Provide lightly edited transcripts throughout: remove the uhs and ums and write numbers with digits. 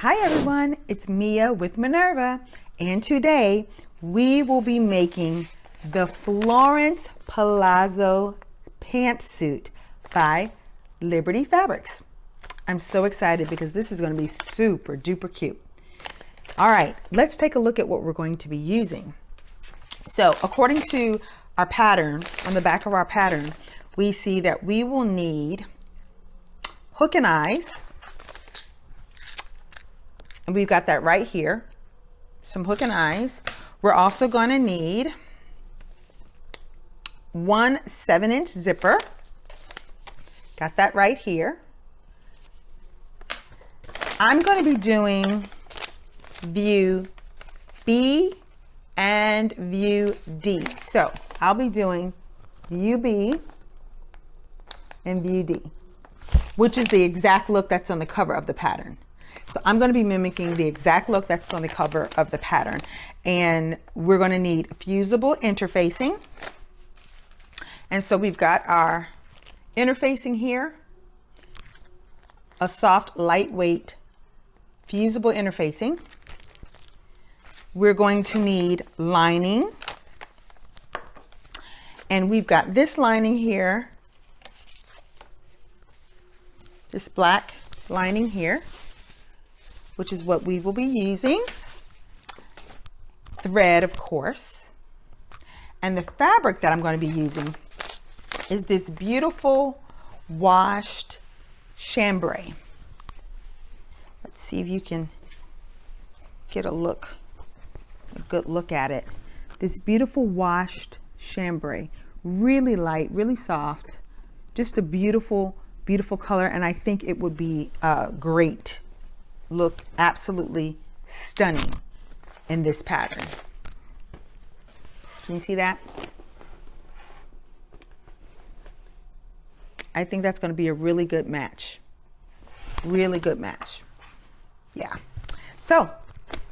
Hi everyone, it's Mia with Minerva, and today we will be making the Florence Palazzo pantsuit by Liberty Fabrics. I'm so excited because this is going to be super duper cute. All right, let's take a look at what we're going to be using. So according to our pattern, on the back of our pattern, we see that we will need hook and eyes. And we've got that right here, some hook and eyes. We're also going to need one 7-inch zipper. Got that right here. I'm going to be doing view B and view D. So I'll be doing view B and view D, which is the exact look that's on the cover of the pattern. So I'm going to be mimicking the exact look that's on the cover of the pattern. And we're going to need fusible interfacing. And so we've got our interfacing here, a soft, lightweight, fusible interfacing. We're going to need lining. And we've got this lining here, this black lining here, which is what we will be using. Thread, of course. And the fabric that I'm going to be using is this beautiful washed chambray. Let's see if you can get a good look at it. This beautiful washed chambray, really light, really soft, just a beautiful, beautiful color. And I think it would be great. Look absolutely stunning in this pattern. Can you see that? I think that's going to be a really good match. Really good match. Yeah. So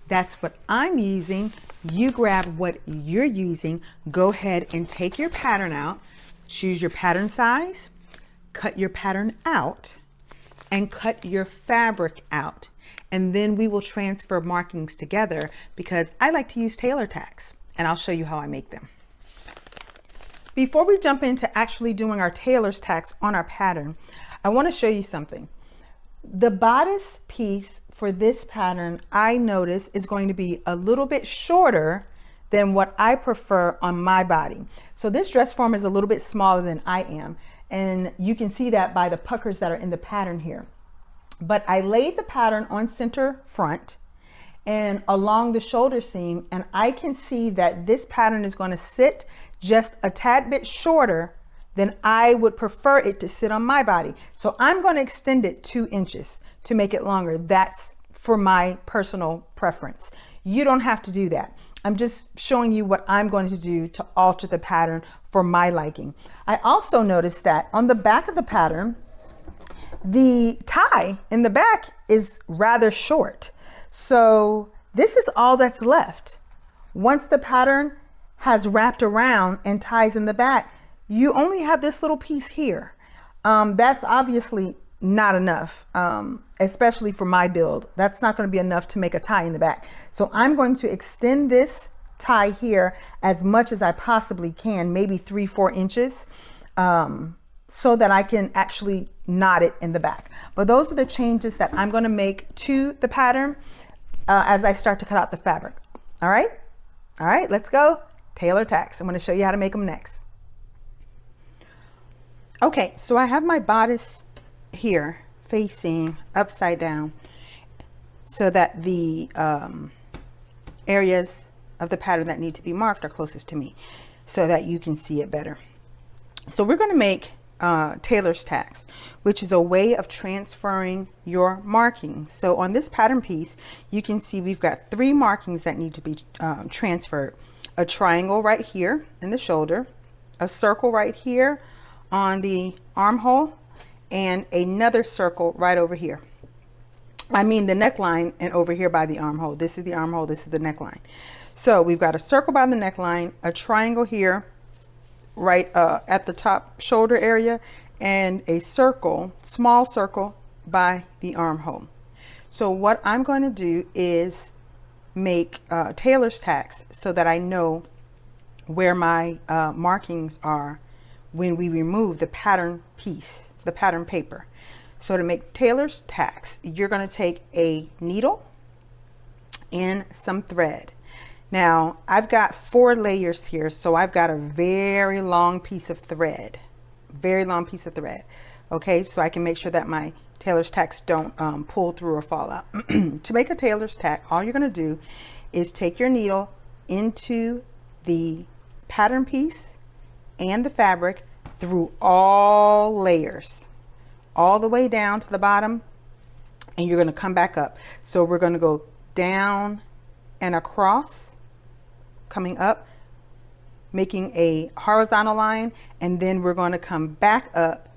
that's what I'm using. You grab what you're using. Go ahead and take your pattern out. Choose your pattern size. Cut your pattern out. And cut your fabric out. And then we will transfer markings together because I like to use tailor tacks, and I'll show you how I make them. Before we jump into actually doing our tailor's tacks on our pattern, I want to show you something. The bodice piece for this pattern, I notice, is going to be a little bit shorter than what I prefer on my body. So this dress form is a little bit smaller than I am, and you can see that by the puckers that are in the pattern here. But I laid the pattern on center front and along the shoulder seam, and I can see that this pattern is going to sit just a tad bit shorter than I would prefer it to sit on my body. So I'm going to extend it 2 inches to make it longer. That's for my personal preference. You don't have to do that. I'm just showing you what I'm going to do to alter the pattern for my liking. I also noticed that on the back of the pattern, the tie in the back is rather short. So this is all that's left. Once the pattern has wrapped around and ties in the back, you only have this little piece here. That's obviously not enough, especially for my build. That's not going to be enough to make a tie in the back. So I'm going to extend this tie here as much as I possibly can, maybe 3-4 inches, so that I can actually knot it in the back. But those are the changes that I'm going to make to the pattern as I start to cut out the fabric. All right, let's go. Tailor tacks. I'm going to show you how to make them next. Okay, so I have my bodice here facing upside down so that the areas of the pattern that need to be marked are closest to me so that you can see it better. So we're going to make tailor's tacks, which is a way of transferring your markings. So on this pattern piece, you can see we've got 3 markings that need to be transferred. A triangle right here in the shoulder, a circle right here on the armhole, and another circle right over here. I mean the neckline, and over here by the armhole. This is the armhole, this is the neckline. So we've got a circle by the neckline, a triangle here right at the top shoulder area, and a circle, small circle by the armhole. So what I'm going to do is make tailor's tacks so that I know where my markings are when we remove the pattern piece, the pattern paper. So to make tailor's tacks, you're going to take a needle and some thread. Now I've got 4 layers here, so I've got a very long piece of thread, okay, so I can make sure that my tailor's tacks don't pull through or fall out. To make a tailor's tack, all you're going to do is take your needle into the pattern piece and the fabric through all layers, all the way down to the bottom, and you're going to come back up. So we're going to go down and across, coming up, making a horizontal line, and then we're going to come back up,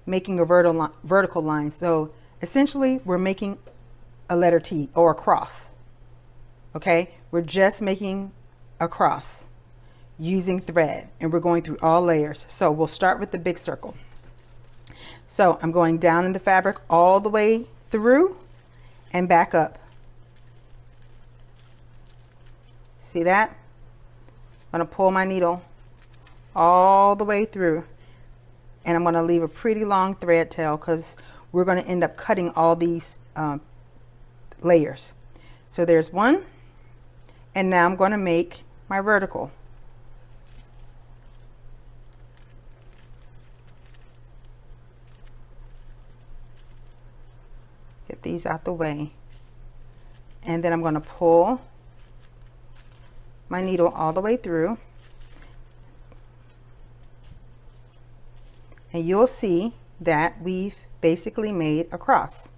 making a vertical line. So essentially we're making a letter T or a cross. Okay, we're just making a cross using thread, and we're going through all layers. So we'll start with the big circle. So I'm going down in the fabric all the way through and back up. See that? I'm going to pull my needle all the way through, and I'm going to leave a pretty long thread tail because we're going to end up cutting all these layers. So there's one, and now I'm going to make my vertical. Get these out the way, and then I'm going to pull my needle all the way through, and you'll see that we've basically made a cross.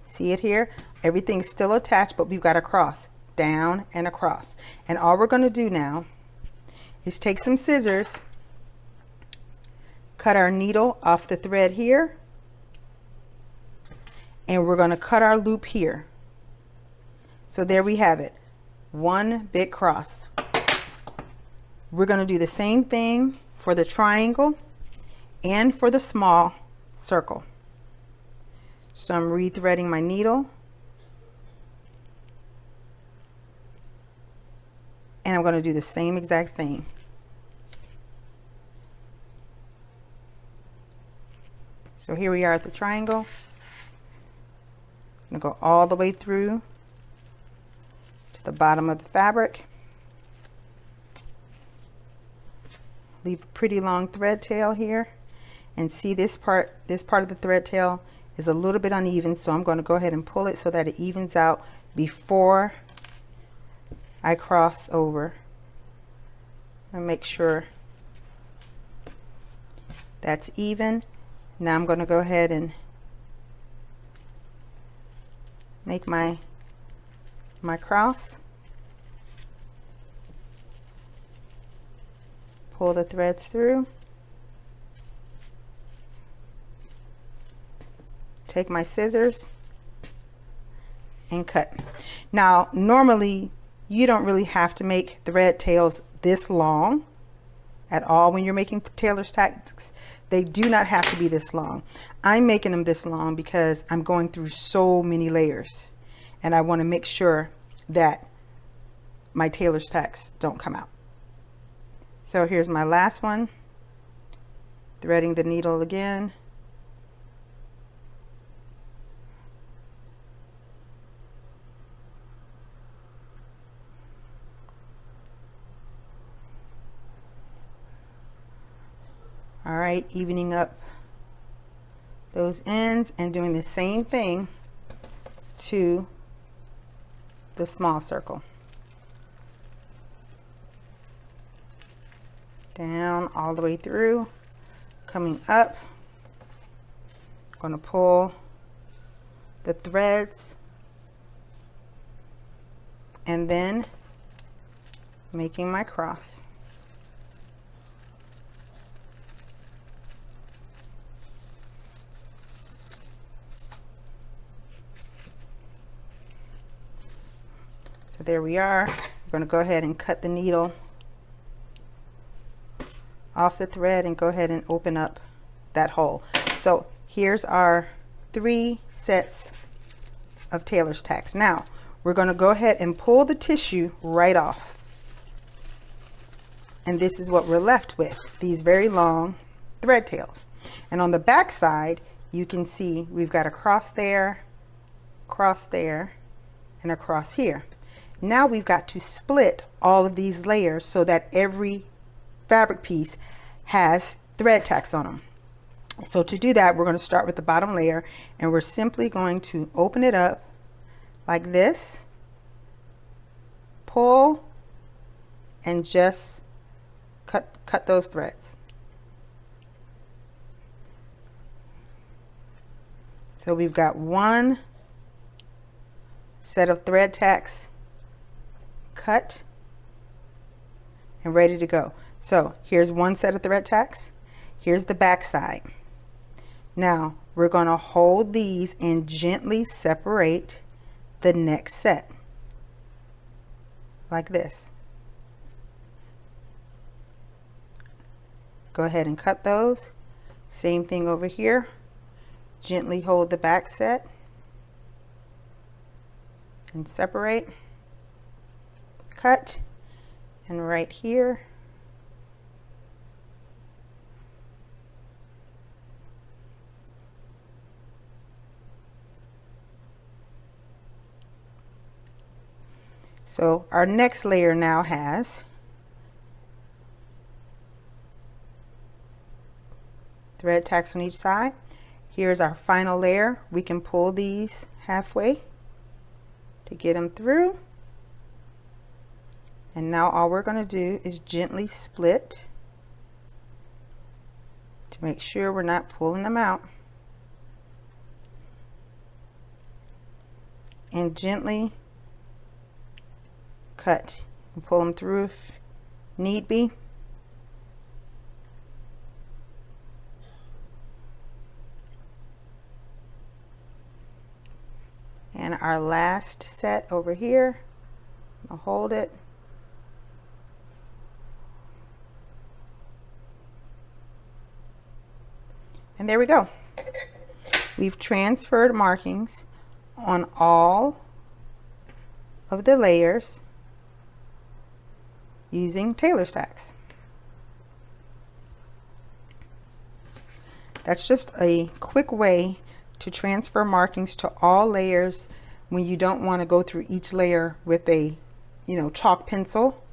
See it here? Everything's still attached, but we've got a cross down and across. And all we're going to do now is take some scissors, cut our needle off the thread here, and we're going to cut our loop here. So there we have it, one big cross. We're going to do the same thing for the triangle and for the small circle. So I'm rethreading my needle, and I'm going to do the same exact thing. So here we are at the triangle. I'm going to go all the way through to the bottom of the fabric. Leave a pretty long thread tail here, and see this part of the thread tail is a little bit uneven, so I'm going to go ahead and pull it so that it evens out before I cross over, and make sure that's even. Now I'm going to go ahead and make my cross, pull the threads through, take my scissors and cut. Now normally you don't really have to make thread tails this long at all when you're making tailor's tacks. They do not have to be this long. I'm making them this long because I'm going through so many layers, and I want to make sure that my tailor's tacks don't come out. So here's my last one, threading the needle again. All right, evening up those ends and doing the same thing to the small circle. Down all the way through, coming up. I'm going to pull the threads and then making my cross. So there we are. We're going to go ahead and cut the needle off the thread and go ahead and open up that hole. So here's our 3 sets of tailor's tacks. Now we're going to go ahead and pull the tissue right off. And this is what we're left with, these very long thread tails. And on the back side, you can see we've got a cross there, and across here. Now we've got to split all of these layers so that every fabric piece has thread tacks on them. So to do that, we're going to start with the bottom layer, and we're simply going to open it up like this, pull, and just cut those threads. So we've got one set of thread tacks cut and ready to go. So here's one set of thread tacks. Here's the back side. Now we're going to hold these and gently separate the next set like this. Go ahead and cut those. Same thing over here. Gently hold the back set and separate, cut, and right here so our next layer now has thread tacks on each side. Here's our final layer. We can pull these halfway to get them through. And now all we're going to do is gently split to make sure we're not pulling them out. And gently cut and pull them through if need be. And our last set over here, I'll hold it. And there we go. We've transferred markings on all of the layers using tailor's tacks. That's just a quick way to transfer markings to all layers when you don't want to go through each layer with a chalk pencil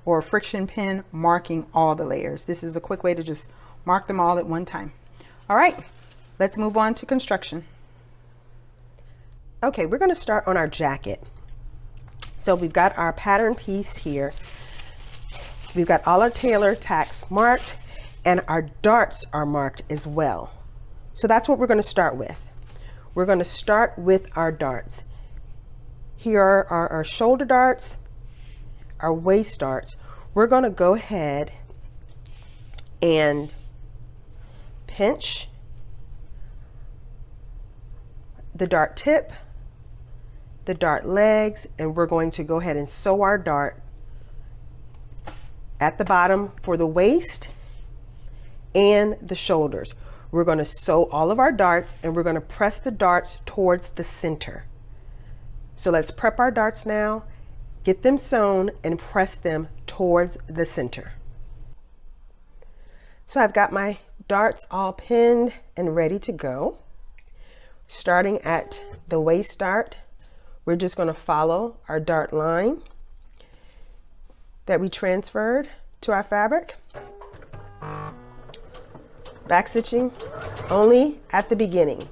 or a friction pen marking all the layers. This is a quick way to just mark them all at one time. All right, let's move on to construction. Okay, we're going to start on our jacket. So we've got our pattern piece here. We've got all our tailor tacks marked, and our darts are marked as well. So that's what we're going to start with. We're going to start with our darts. Here are our shoulder darts, our waist darts. We're going to go ahead and pinch the dart tip, the dart legs, and we're going to go ahead and sew our dart at the bottom for the waist and the shoulders. We're going to sew all of our darts, and we're going to press the darts towards the center. So let's prep our darts now, get them sewn, and press them towards the center. So I've got my darts all pinned and ready to go. Starting at the waist dart, we're just going to follow our dart line that we transferred to our fabric. Backstitching only at the beginning.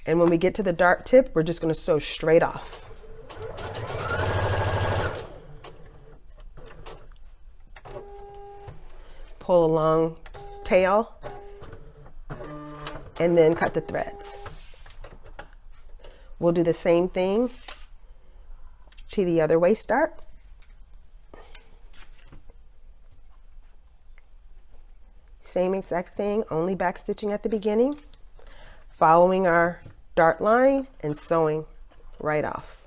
And when we get to the dart tip, we're just going to sew straight off. Pull a long tail and then cut the threads. We'll do the same thing to the other waist dart. Same exact thing, only back stitching at the beginning, following our dart line and sewing right off.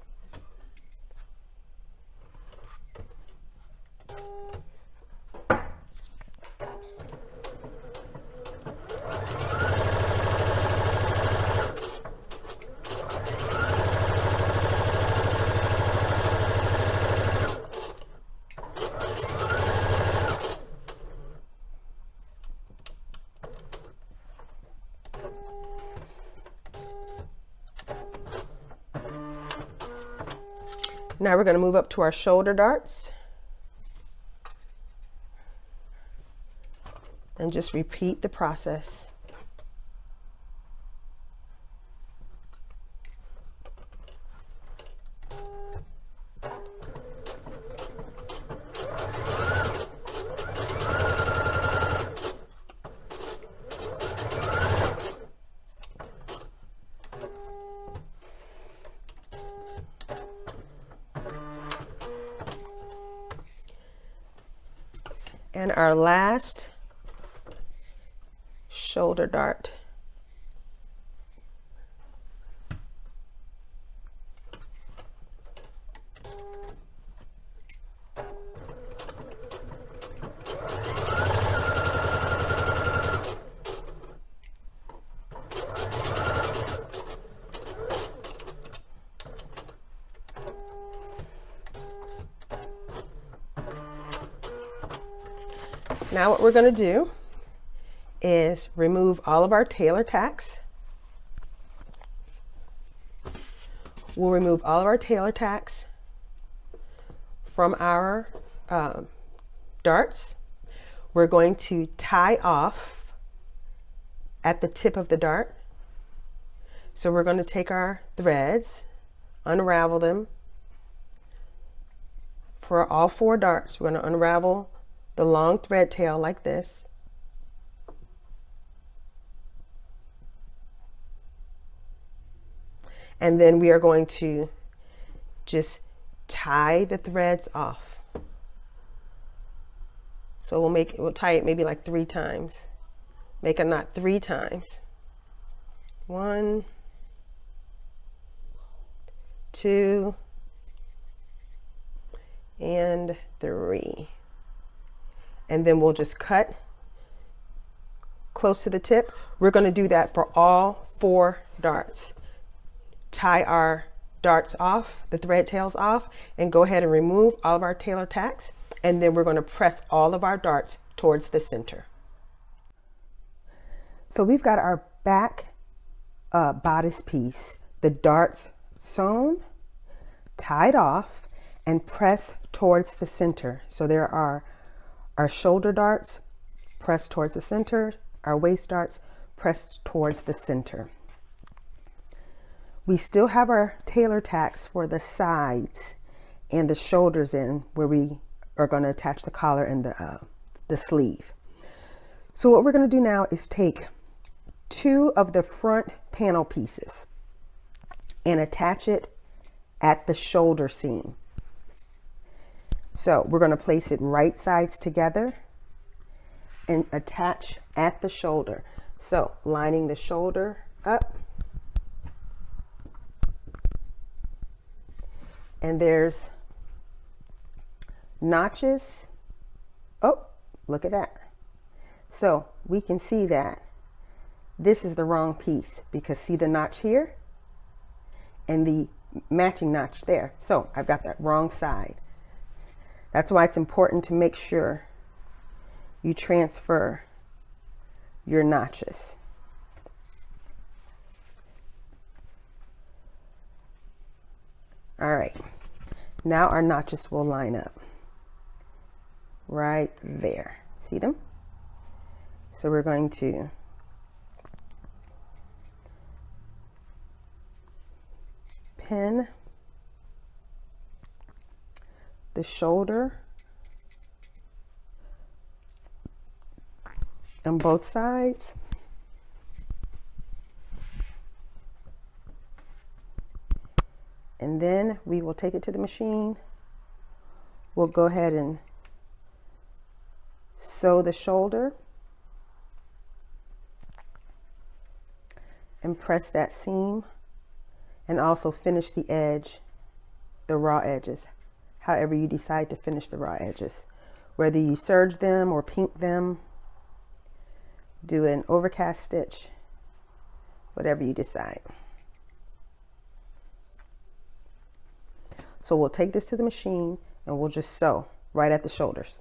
Now we're going to move up to our shoulder darts and just repeat the process. And our last shoulder dart. Now what we're going to do is remove all of our tailor tacks. We'll remove all of our tailor tacks from our darts. We're going to tie off at the tip of the dart. So we're going to take our threads, unravel them. For all 4 darts, we're going to unravel the long thread tail like this. And then we are going to just tie the threads off. So we'll tie it maybe like 3 times. Make a knot 3 times. 1, 2, and 3. And then we'll just cut close to the tip. We're going to do that for all 4 darts. Tie our darts off, the thread tails off, and go ahead and remove all of our tailor tacks. And then we're going to press all of our darts towards the center. So we've got our back bodice piece, the darts sewn, tied off, and pressed towards the center. So there are our shoulder darts pressed towards the center, our waist darts pressed towards the center. We still have our tailor tacks for the sides and the shoulders in where we are going to attach the collar and the sleeve. So what we're going to do now is take 2 of the front panel pieces and attach it at the shoulder seam. So we're going to place it right sides together and attach at the shoulder. So lining the shoulder up. And there's notches. Oh, look at that. So we can see that this is the wrong piece because see the notch here and the matching notch there. So I've got that wrong side. That's why it's important to make sure you transfer your notches. All right, now our notches will line up right there. See them? So we're going to pin the shoulder on both sides. And then we will take it to the machine. We'll go ahead and sew the shoulder and press that seam and also finish the edge, the raw edges, however you decide to finish the raw edges. Whether you serge them or pink them, do an overcast stitch, whatever you decide. So we'll take this to the machine and we'll just sew right at the shoulders.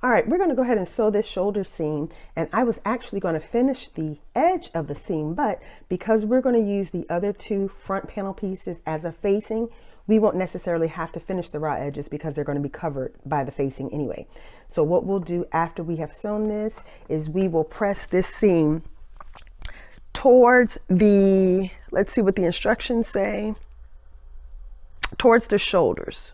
All right, we're going to go ahead and sew this shoulder seam, and I was actually going to finish the edge of the seam, but because we're going to use the other 2 front panel pieces as a facing, we won't necessarily have to finish the raw edges because they're going to be covered by the facing anyway. So what we'll do after we have sewn this is we will press this seam towards the, let's see what the instructions say, towards the shoulders.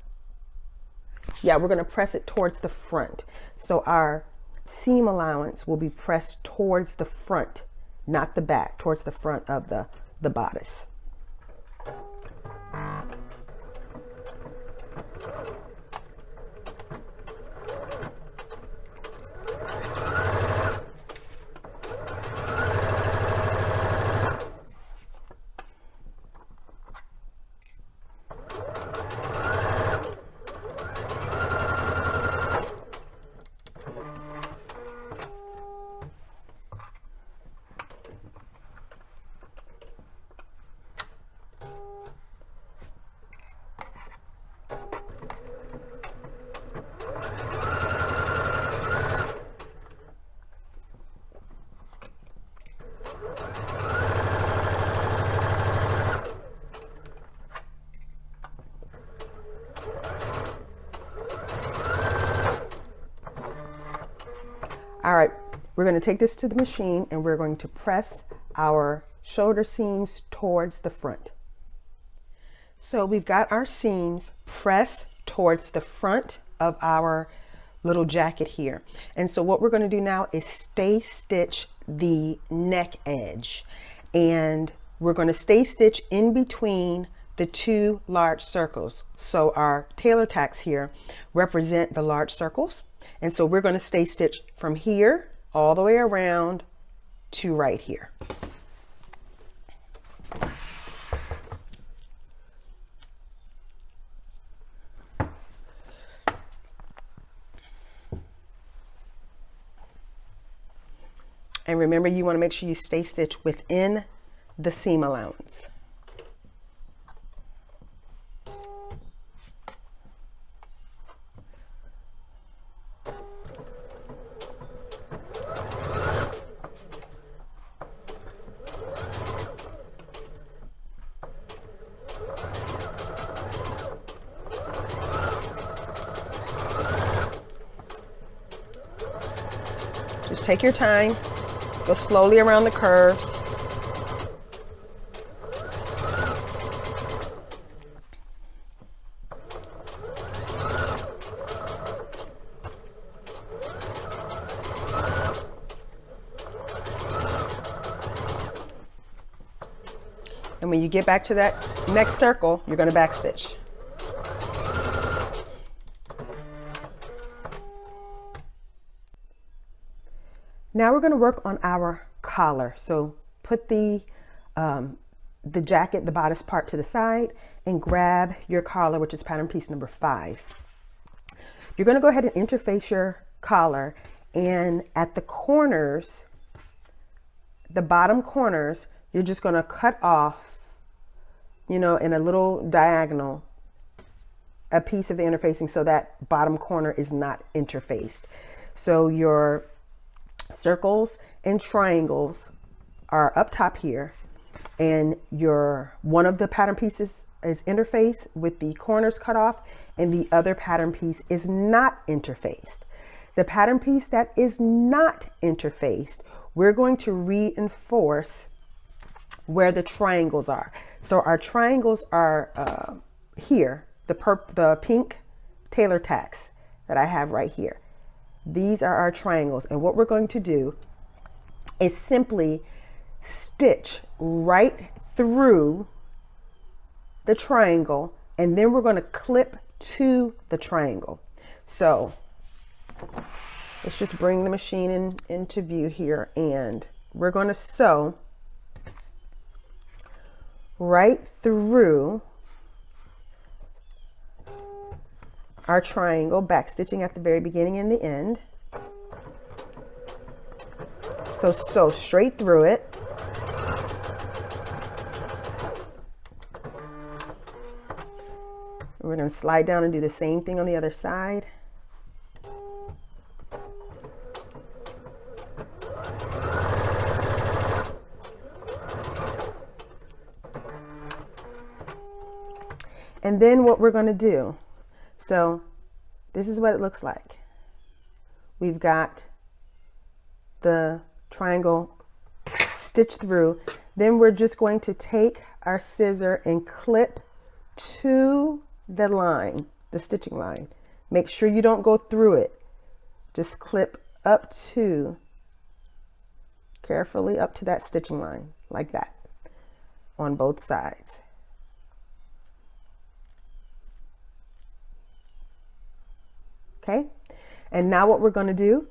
Yeah, we're going to press it towards the front. So our seam allowance will be pressed towards the front, not the back, towards the front of the bodice. All right, we're going to take this to the machine and we're going to press our shoulder seams towards the front. So we've got our seams pressed towards the front of our little jacket here. And so what we're going to do now is stay stitch the neck edge. And we're going to stay stitch in between the two large circles. So our tailor tacks here represent the large circles. And so we're going to stay stitch from here all the way around to right here. And remember, you want to make sure you stay stitch within the seam allowance. Just take your time, go slowly around the curves. And when you get back to that next circle, you're going to backstitch. Now we're going to work on our collar. So put the jacket, the bodice part to the side and grab your collar, which is pattern piece number 5. You're going to go ahead and interface your collar, and at the corners, the bottom corners, you're just going to cut off, you know, in a little diagonal, a piece of the interfacing so that bottom corner is not interfaced. So your circles and triangles are up top here, and one of the pattern pieces is interfaced with the corners cut off, and the other pattern piece is not interfaced. The pattern piece that is not interfaced, we're going to reinforce where the triangles are. So our triangles are here, the pink tailor tacks that I have right here. These are our triangles, and what we're going to do is simply stitch right through the triangle, and then we're going to clip to the triangle. So let's just bring the machine into view here, and we're going to sew right through our triangle, back stitching at the very beginning and the end. So sew straight through it. We're going to slide down and do the same thing on the other side. And then what we're going to do, so this is what it looks like. We've got the triangle stitched through. Then we're just going to take our scissor and clip to the line, the stitching line. Make sure you don't go through it. Just clip up to, carefully up to that stitching line, like that, on both sides. Okay, and now what we're going to do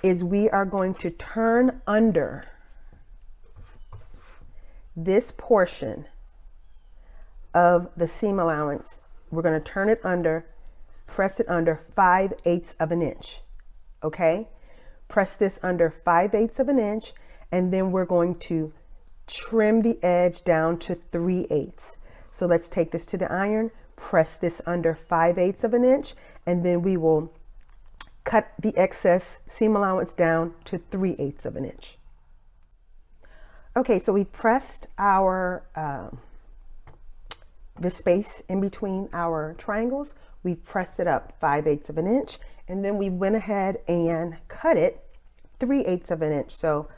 is we are going to turn under this portion of the seam allowance. We're going to turn it under, press it under 5/8 of an inch. Okay, press this under 5/8 of an inch, and then we're going to trim the edge down to 3/8. So let's take this to the iron, press this under 5/8 of an inch, and then we will cut the excess seam allowance down to 3/8 of an inch. Okay, so we've pressed our the space in between our triangles. We've pressed it up 5/8 of an inch, and then we went ahead and cut it 3/8 of an inch. So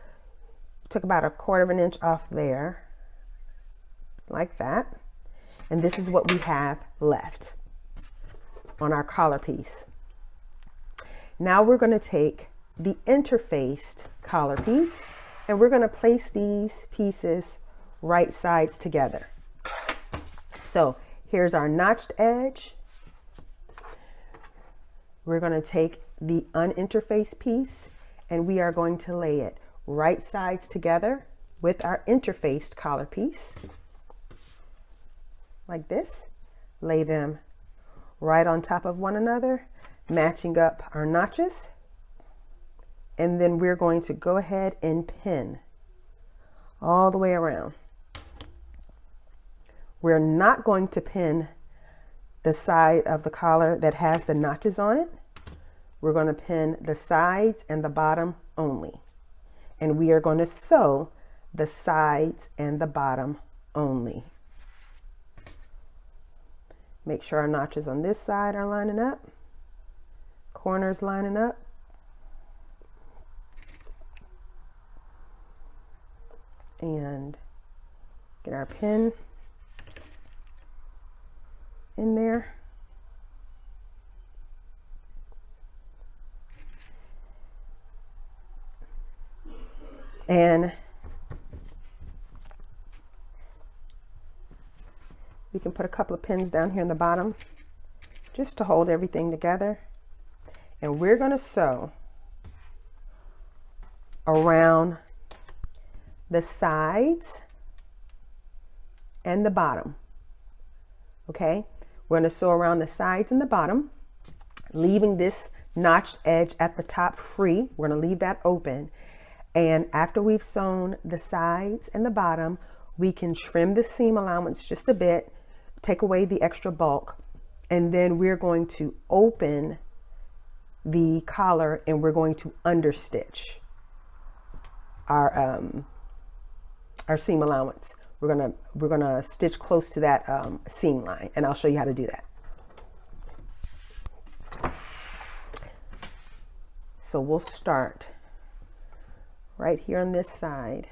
took about 1/4 of an inch off there, like that. And this is what we have left on our collar piece. Now we're going to take the interfaced collar piece, and we're going to place these pieces right sides together. So here's our notched edge. We're going to take the uninterfaced piece, and we are going to lay it right sides together with our interfaced collar piece, like this. Lay them right on top of one another, matching up our notches. And then we're going to go ahead and pin all the way around. We're not going to pin the side of the collar that has the notches on it. We're going to pin the sides and the bottom only. And we are going to sew the sides and the bottom only. Make sure our notches on this side are lining up, corners lining up. And get our pin in there. And we can put a couple of pins down here in the bottom just to hold everything together. And we're going to sew around the sides and the bottom. Okay, we're going to sew around the sides and the bottom, leaving this notched edge at the top free. We're going to leave that open. And after we've sewn the sides and the bottom, we can trim the seam allowance just a bit, take away the extra bulk, and then we're going to open the collar and we're going to understitch our seam allowance. We're gonna stitch close to that seam line, and I'll show you how to do that. So we'll start right here on this side.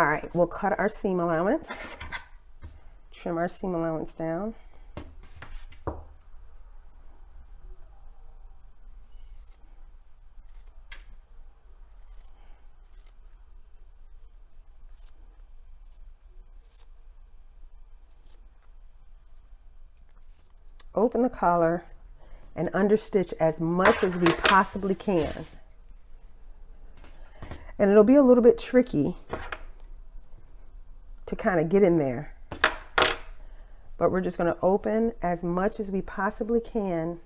All right, we'll cut our seam allowance, trim our seam allowance down. Open the collar and understitch as much as we possibly can. And it'll be a little bit tricky to kind of get in there, but we're just going to open as much as we possibly can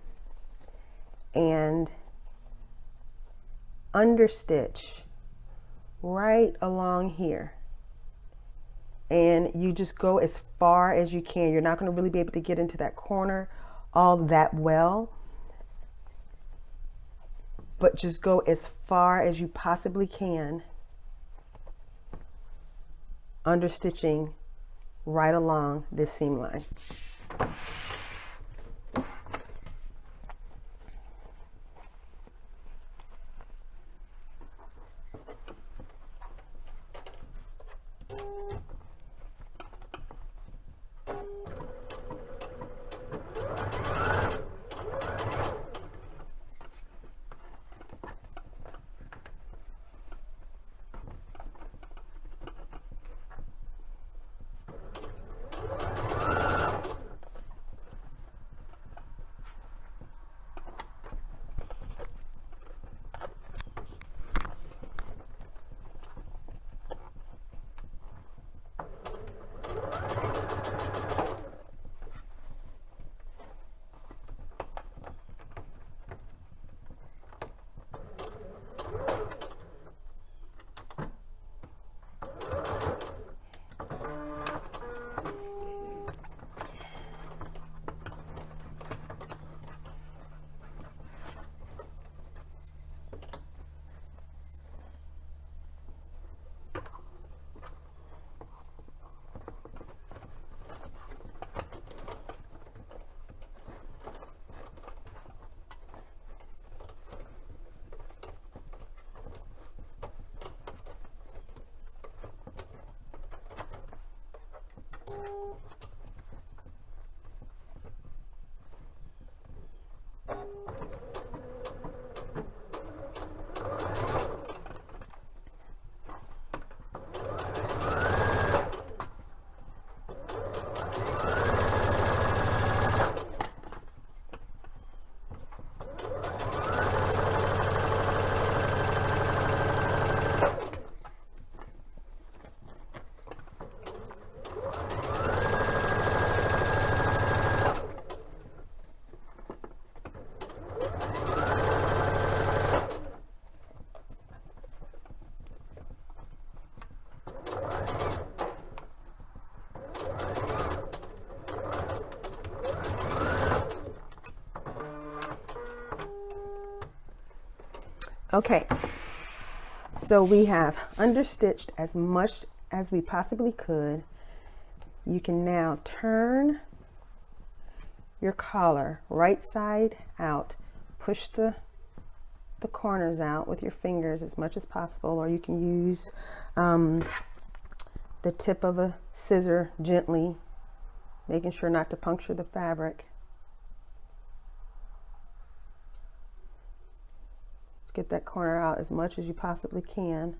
and understitch right along here. And you just go as far as you can. You're not going to really be able to get into that corner all that well, but just go as far as you possibly can, understitching right along this seam line. Okay, so we have understitched as much as we possibly could. You can now turn your collar right side out, push the corners out with your fingers as much as possible, or you can use the tip of a scissor gently, making sure not to puncture the fabric. Get that corner out as much as you possibly can.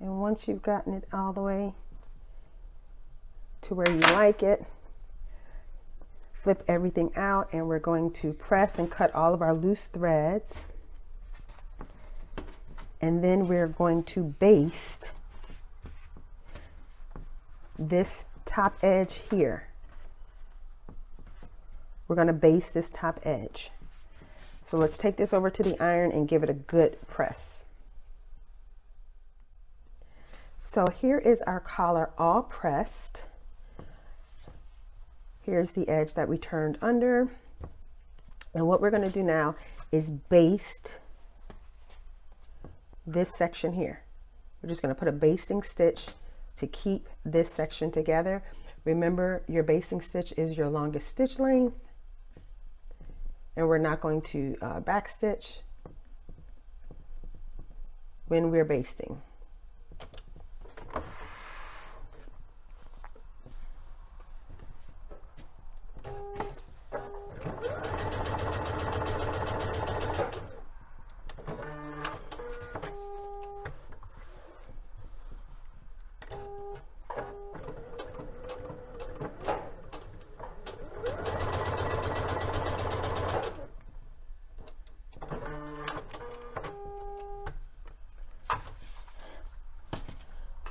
And once you've gotten it all the way to where you like it, flip everything out, and we're going to press and cut all of our loose threads. And then we're going to baste this top edge here. we're going to baste this top edge. So let's take this over to the iron and give it a good press. So here is our collar all pressed. Here's the edge that we turned under. And what we're going to do now is baste this section here. We're just going to put a basting stitch to keep this section together. Remember, your basting stitch is your longest stitch length, and we're not going to back stitch when we're basting.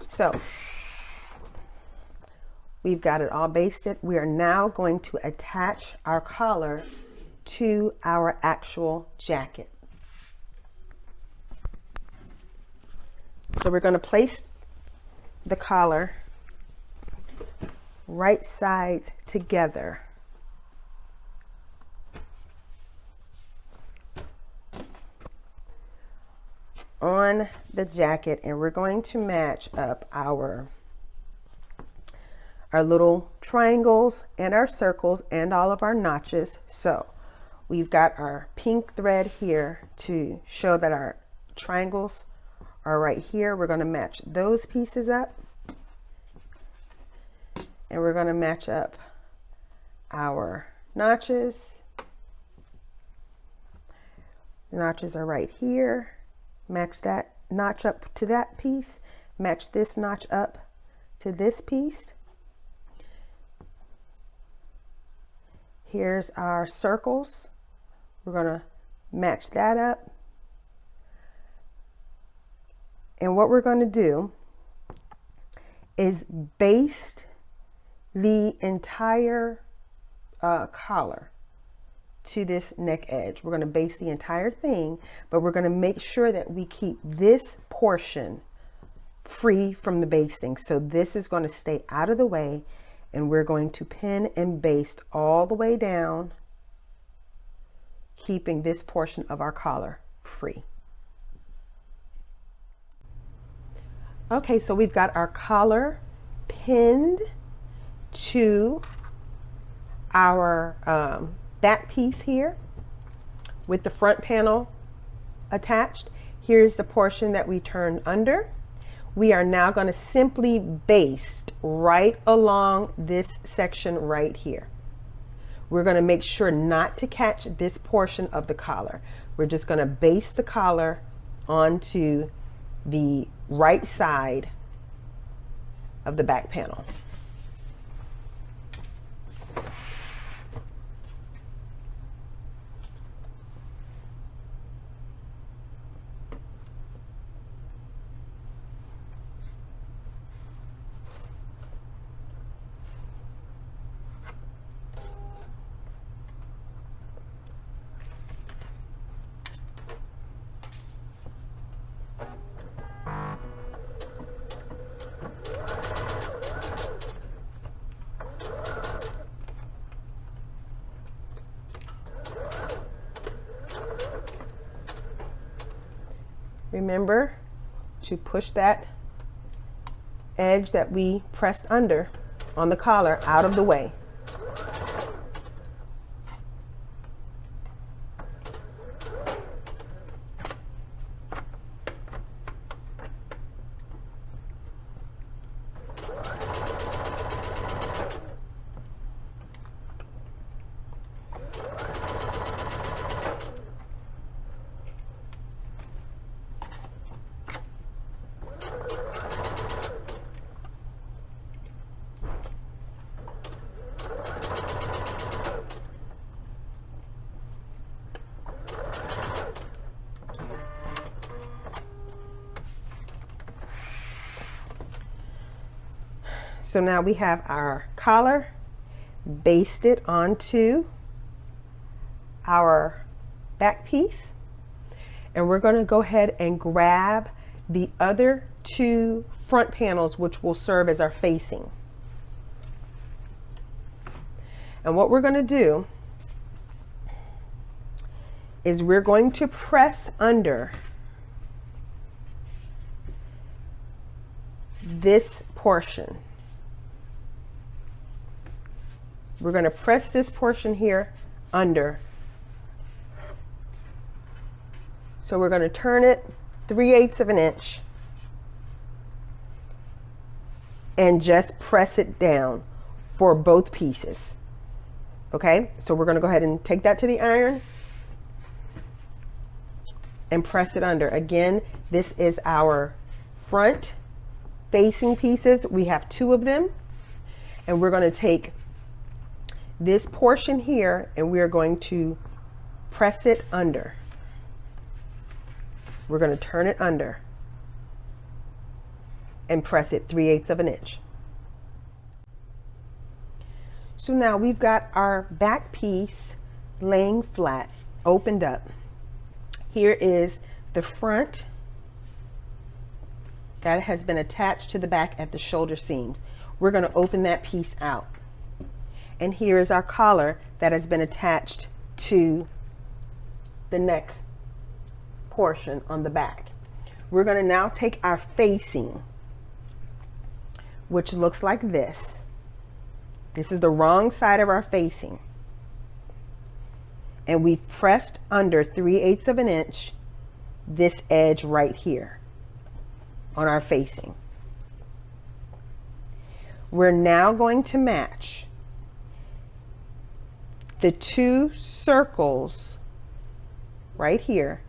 So we've got it all basted. We are now going to attach our collar to our actual jacket. So we're going to place the collar right sides together. On the jacket, and we're going to match up our little triangles and our circles and all of our notches. So we've got our pink thread here to show that our triangles are right here. We're going to match those pieces up, and we're going to match up our notches. The notches are right here. Match that notch up to that piece, match this notch up to this piece. Here's our circles. We're going to match that up. And what we're going to do is baste the entire collar to this neck edge. We're going to baste the entire thing, but we're going to make sure that we keep this portion free from the basting. So this is going to stay out of the way, and we're going to pin and baste all the way down, keeping this portion of our collar free. Okay, so we've got our collar pinned to our back piece here with the front panel attached. Here's the portion that we turned under. We are now going to simply baste right along this section right here. We're going to make sure not to catch this portion of the collar. We're just going to baste the collar onto the right side of the back panel. Remember to push that edge that we pressed under on the collar out of the way. So now we have our collar basted onto our back piece, and we're going to go ahead and grab the other two front panels, which will serve as our facing. And what we're going to do is we're going to press under this portion. We're going to press this portion here under. So we're going to turn it 3/8 of an inch and just press it down for both pieces. Okay, so we're going to go ahead and take that to the iron and press it under. Again, this is our front facing pieces. We have 2 of them, and we're going to take this portion here and we're going to press it under. We're going to turn it under and press it 3/8 of an inch. So now we've got our back piece laying flat, opened up. Here is the front that has been attached to the back at the shoulder seams. We're going to open that piece out. And here is our collar that has been attached to the neck portion on the back. We're going to now take our facing, which looks like this. This is the wrong side of our facing. And we've pressed under 3/8 of an inch this edge right here on our facing. We're now going to match the 2 circles right here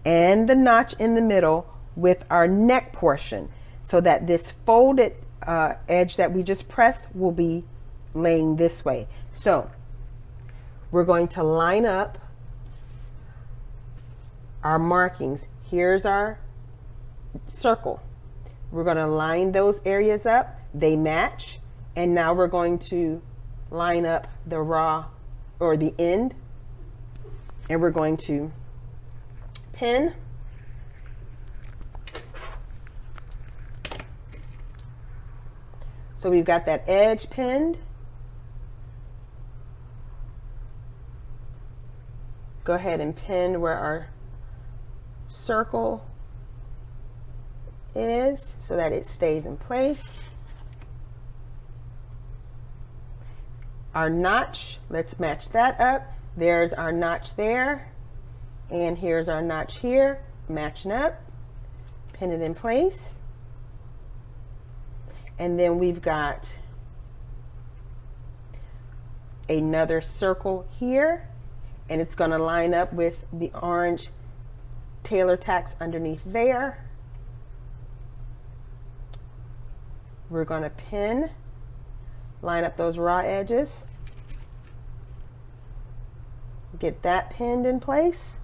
and the notch in the middle with our neck portion, so that this folded edge that we just pressed will be laying this way. So we're going to line up our markings. Here's our circle. We're going to line those areas up. They match. And now we're going to line up the raw or the end, and we're going to pin. So we've got that edge pinned. Go ahead and pin where our circle is so that it stays in place. Our notch, let's match that up. There's our notch there, and here's our notch here, matching up. Pin it in place. And then we've got another circle here, and it's going to line up with the orange tailor tacks underneath there. We're going to pin, line up those raw edges, get that pinned in place.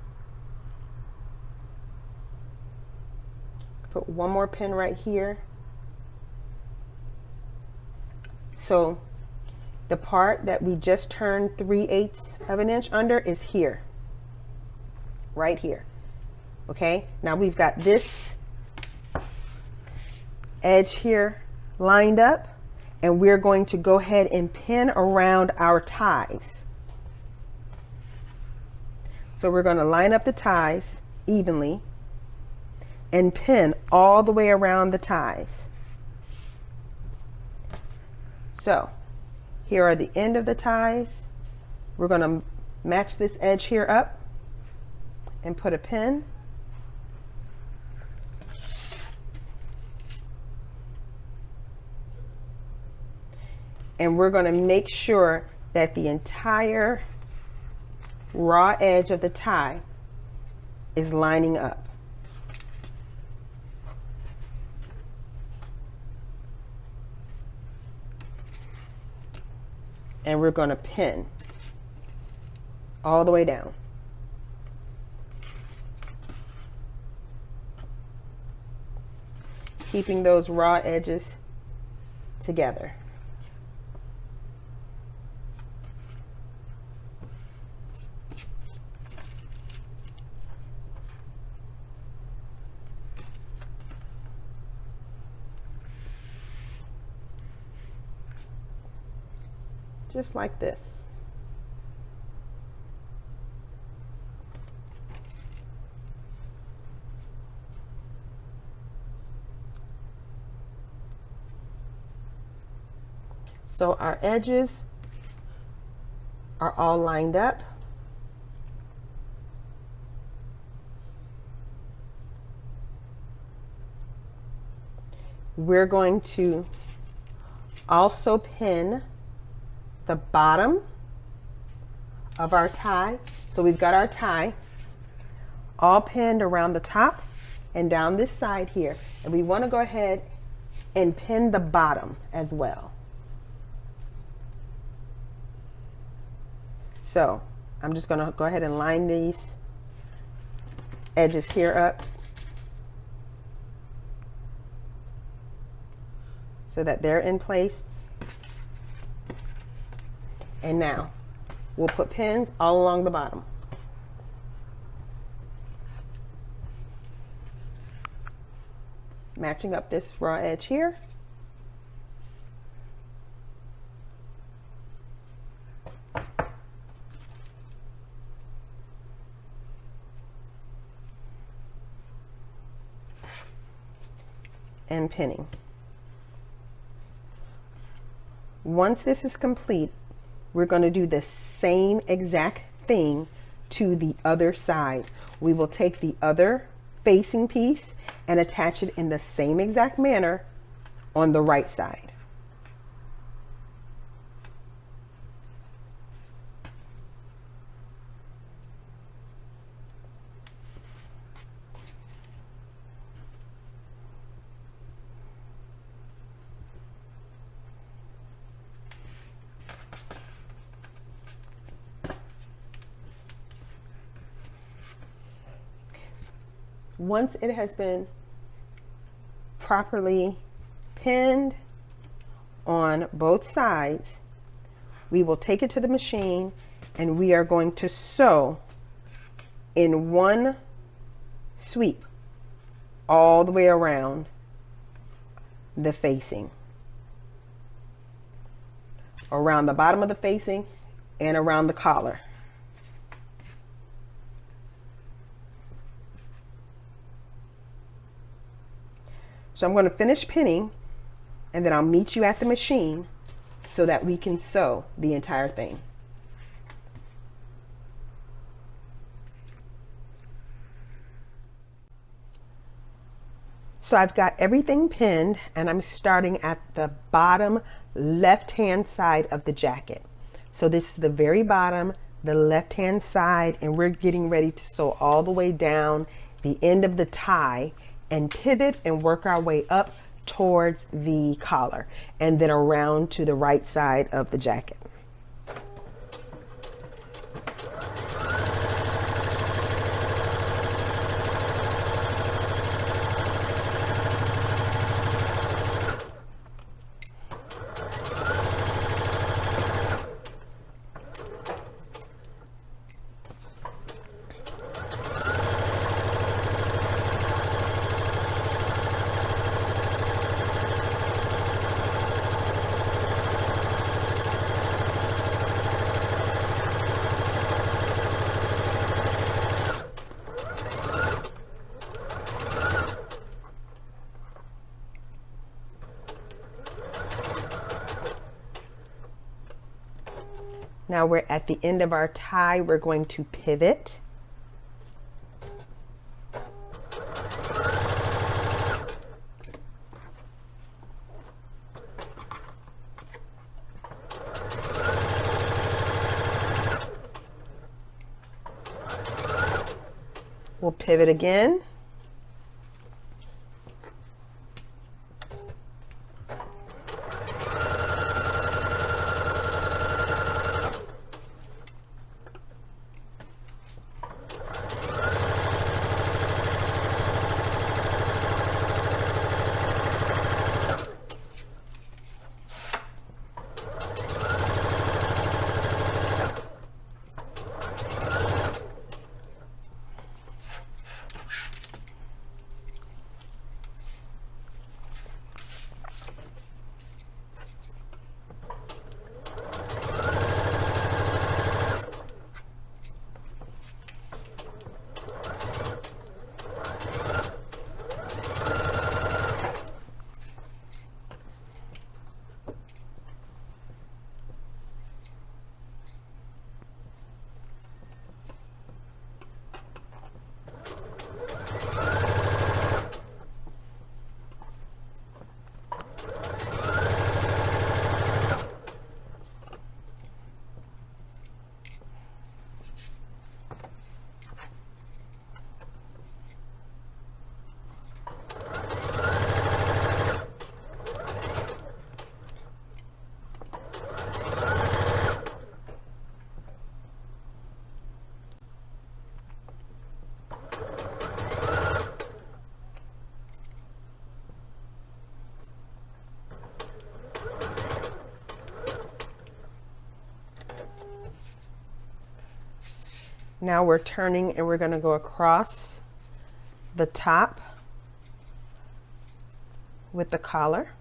Put one more pin right here. So the part that we just turned 3/8 of an inch under is here, right here. Okay, now we've got this edge here lined up, and we're going to go ahead and pin around our ties. So we're going to line up the ties evenly and pin all the way around the ties. So here are the end of the ties. We're going to match this edge here up and put a pin. And we're going to make sure that the entire raw edge of the tie is lining up. And we're going to pin all the way down. Keeping those raw edges together. just like this. So our edges are all lined up. We're going to also pin the bottom of our tie. So we've got our tie all pinned around the top and down this side here. And we want to go ahead and pin the bottom as well. So I'm just going to go ahead and line these edges here up so that they're in place. And now we'll put pins all along the bottom. Matching up this raw edge here. And pinning. Once this is complete, we're going to do the same exact thing to the other side. We will take the other facing piece and attach it in the same exact manner on the right side. Once it has been properly pinned on both sides, we will take it to the machine and we are going to sew in one sweep all the way around the facing, around the bottom of the facing and around the collar. So I'm going to finish pinning and then I'll meet you at the machine so that we can sew the entire thing. So I've got everything pinned and I'm starting at the bottom left-hand side of the jacket. So this is the very bottom, the left-hand side, and we're getting ready to sew all the way down the end of the tie and pivot and work our way up towards the collar and then around to the right side of the jacket. Now we're at the end of our tie. We're going to pivot. We'll pivot again. Now we're turning and we're going to go across the top with the collar.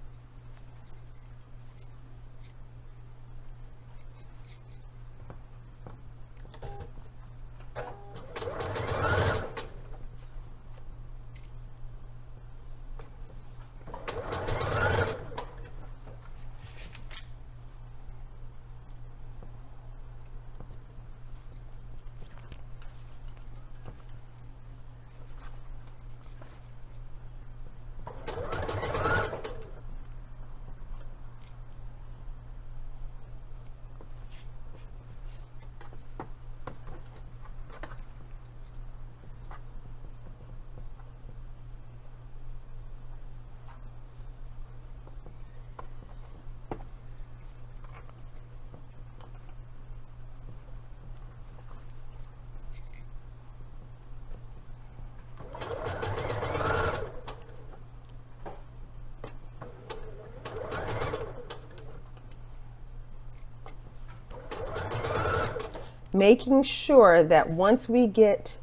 Making sure that once we get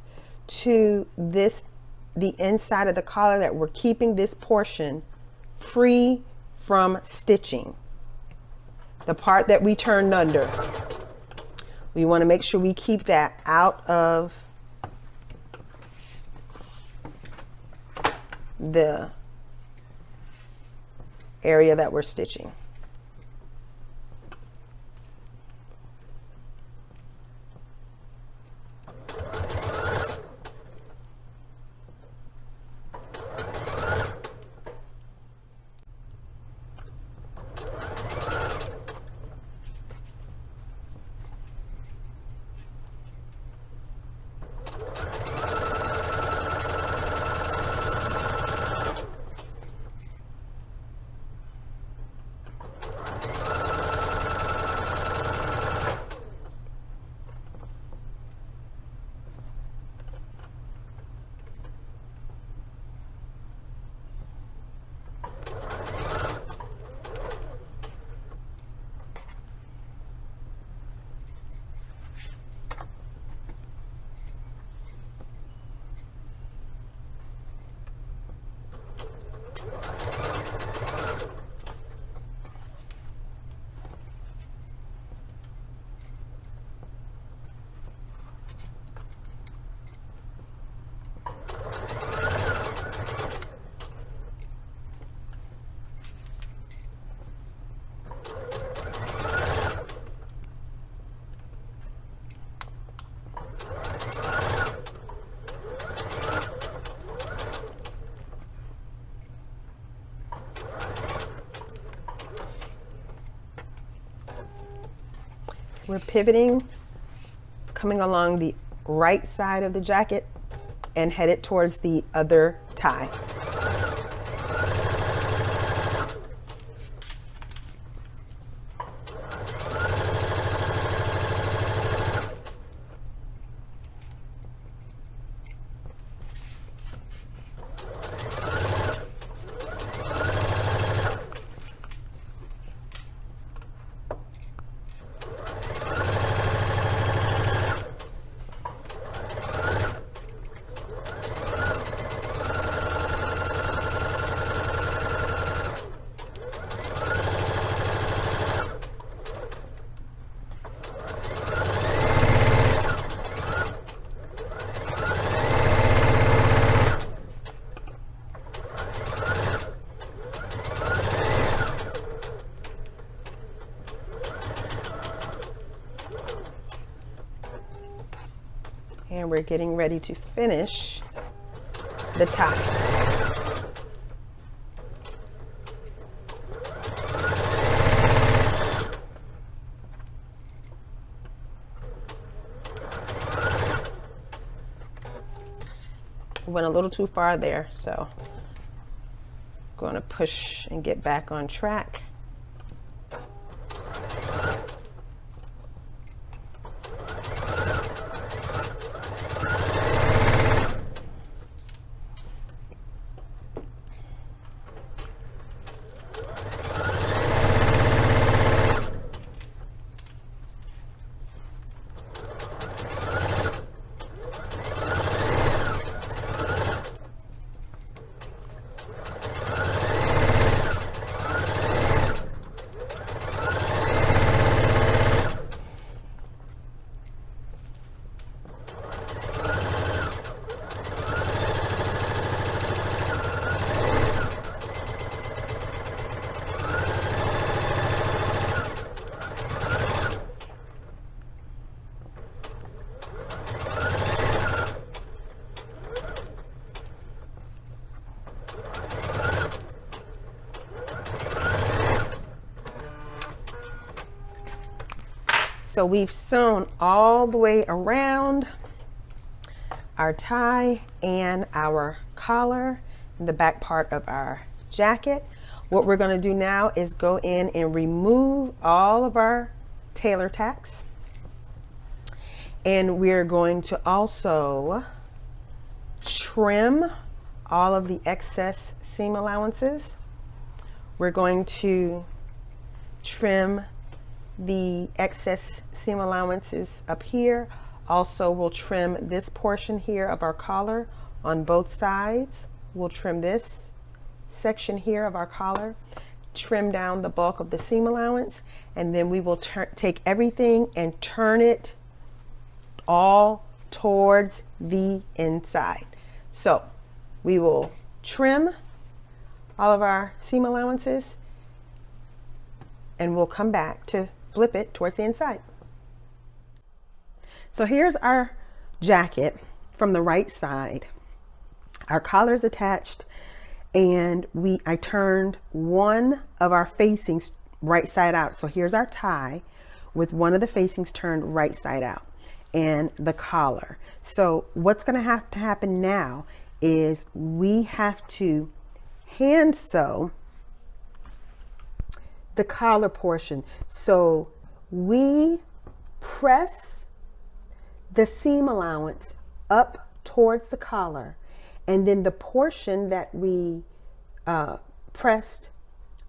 to this, the inside of the collar, that we're keeping this portion free from stitching. The part that we turned under, we want to make sure we keep that out of the area that we're stitching. We're pivoting, coming along the right side of the jacket and headed towards the other tie. And we're getting ready to finish the tie. Went a little too far there, so I'm going to push and get back on track. So we've sewn all the way around our tie and our collar and the back part of our jacket. What we're going to do now is go in and remove all of our tailor tacks. And we're going to also trim all of the excess seam allowances. We're going to trim the excess seam allowances up here. Also, we'll trim this portion here of our collar on both sides. We'll trim this section here of our collar, trim down the bulk of the seam allowance, and then we will take everything and turn it all towards the inside. So we will trim all of our seam allowances and we'll come back to flip it towards the inside. So here's our jacket from the right side. Our collar is attached, and I turned one of our facings right side out. So here's our tie with one of the facings turned right side out and the collar. So what's going to have to happen now is we have to hand sew the collar portion. So we press the seam allowance up towards the collar, and then the portion that we pressed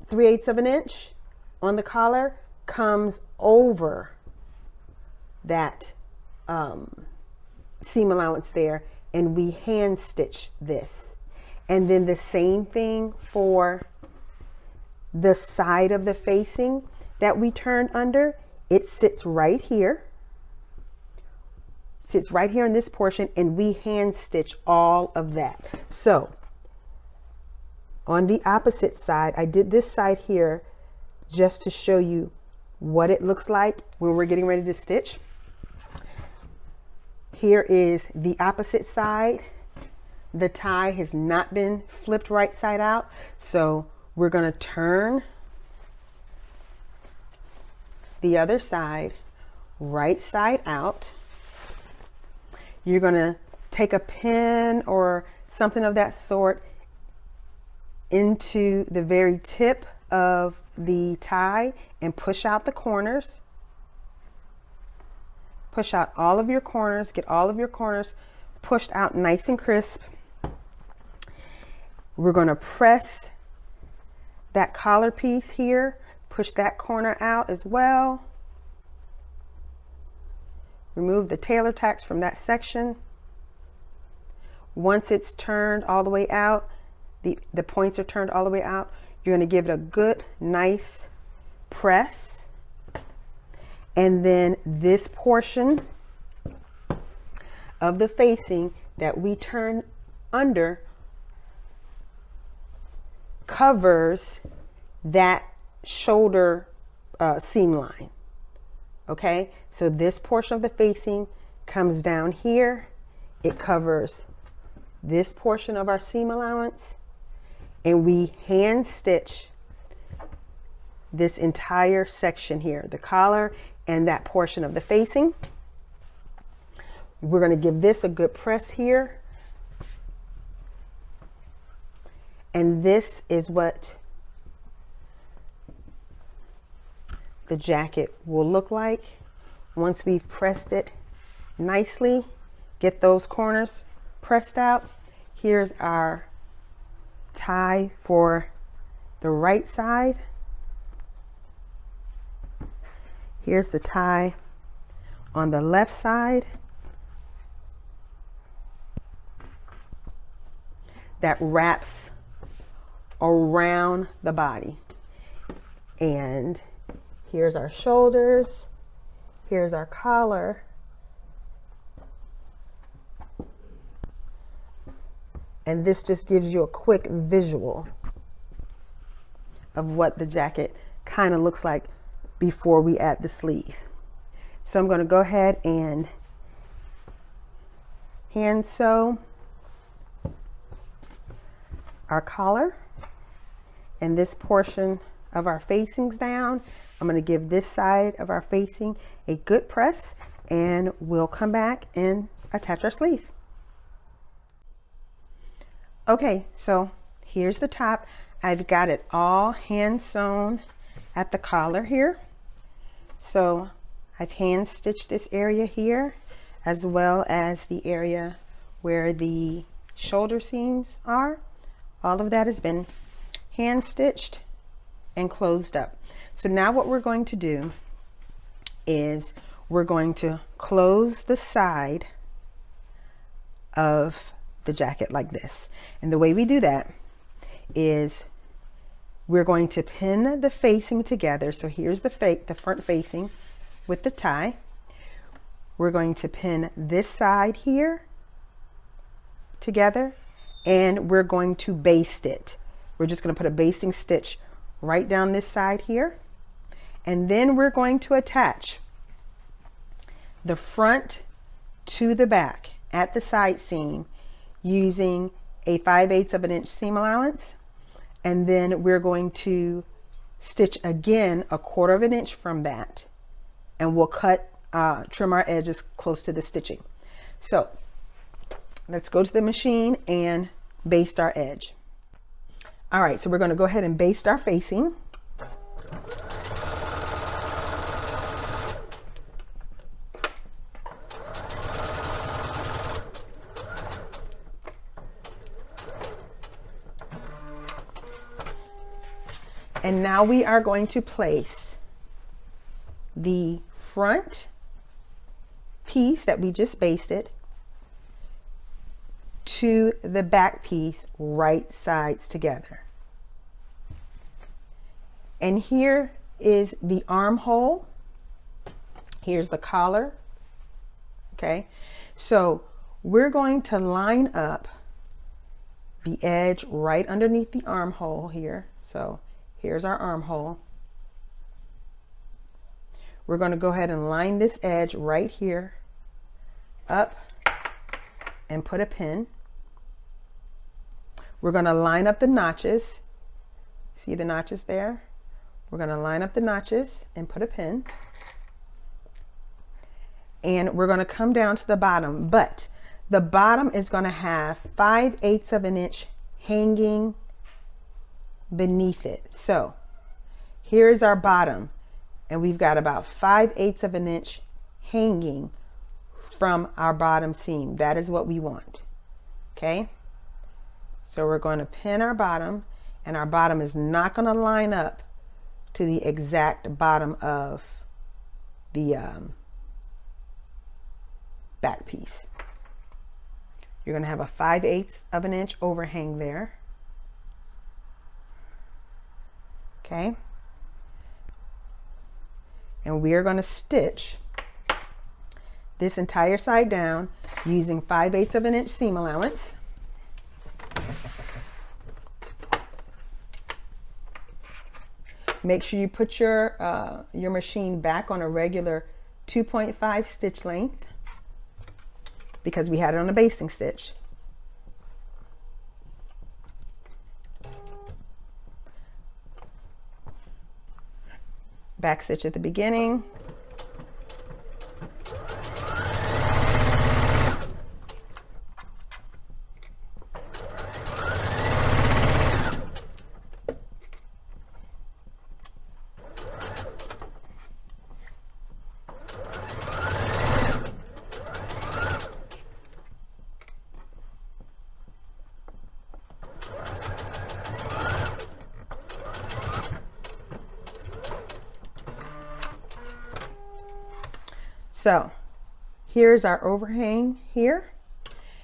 3/8 of an inch on the collar comes over that seam allowance there, and we hand stitch this. And then the same thing for the side of the facing that we turned under. It sits right here. Sits right here in this portion, and we hand stitch all of that. So on the opposite side, I did this side here just to show you what it looks like when we're getting ready to stitch. Here is the opposite side. The tie has not been flipped right side out, so we're going to turn the other side right side out. You're going to take a pin or something of that sort into the very tip of the tie and push out the corners. Push out all of your corners, get all of your corners pushed out nice and crisp. We're going to press that collar piece here, push that corner out as well. Remove the tailor tacks from that section. Once it's turned all the way out, the points are turned all the way out, you're going to give it a good, nice press. And then this portion of the facing that we turn under covers that shoulder seam line. Okay, so this portion of the facing comes down here. It covers this portion of our seam allowance, and we hand stitch this entire section here, the collar and that portion of the facing. We're going to give this a good press here. And this is what the jacket will look like once we've pressed it nicely. Get those corners pressed out. Here's our tie for the right side. Here's the tie on the left side. That wraps around the body. And here's our shoulders. Here's our collar. And this just gives you a quick visual of what the jacket kind of looks like before we add the sleeve. So I'm going to go ahead and hand sew our collar and this portion of our facings down I'm going to give this side of our facing a good press, and we'll come back and attach our sleeve. Okay, so here's the top. I've got it all hand sewn at the collar here. So I've hand stitched this area here, as well as the area where the shoulder seams are. All of that has been hand stitched and closed up. So now what we're going to do is we're going to close the side of the jacket like this. And the way we do that is we're going to pin the facing together. So here's the front facing with the tie. We're going to pin this side here together, and we're going to baste it. We're just going to put a basting stitch right down this side here, and then we're going to attach the front to the back at the side seam using a 5/8 of an inch seam allowance, and then we're going to stitch again 1/4 of an inch from that, and we'll trim our edges close to the stitching. So let's go to the machine and baste our edge. All right, so we're going to go ahead and baste our facing. And now we are going to place the front piece that we just basted to the back piece right sides together. And here is the armhole. Here's the collar. Okay, so we're going to line up the edge right underneath the armhole here. So here's our armhole. We're going to go ahead and line this edge right here up and put a pin. We're going to line up the notches. See the notches there? We're going to line up the notches and put a pin. And we're going to come down to the bottom, but the bottom is going to have 5/8 of an inch hanging beneath it. So here's our bottom, and we've got about 5/8 of an inch hanging from our bottom seam. That is what we want. Okay, so we're going to pin our bottom, and our bottom is not going to line up to the exact bottom of the back piece. You're going to have a 5/8 of an inch overhang there. Okay, and we are going to stitch this entire side down using 5/8 of an inch seam allowance. Make sure you put your machine back on a regular 2.5 stitch length, because we had it on a basting stitch. Back stitch at the beginning. So here's our overhang here.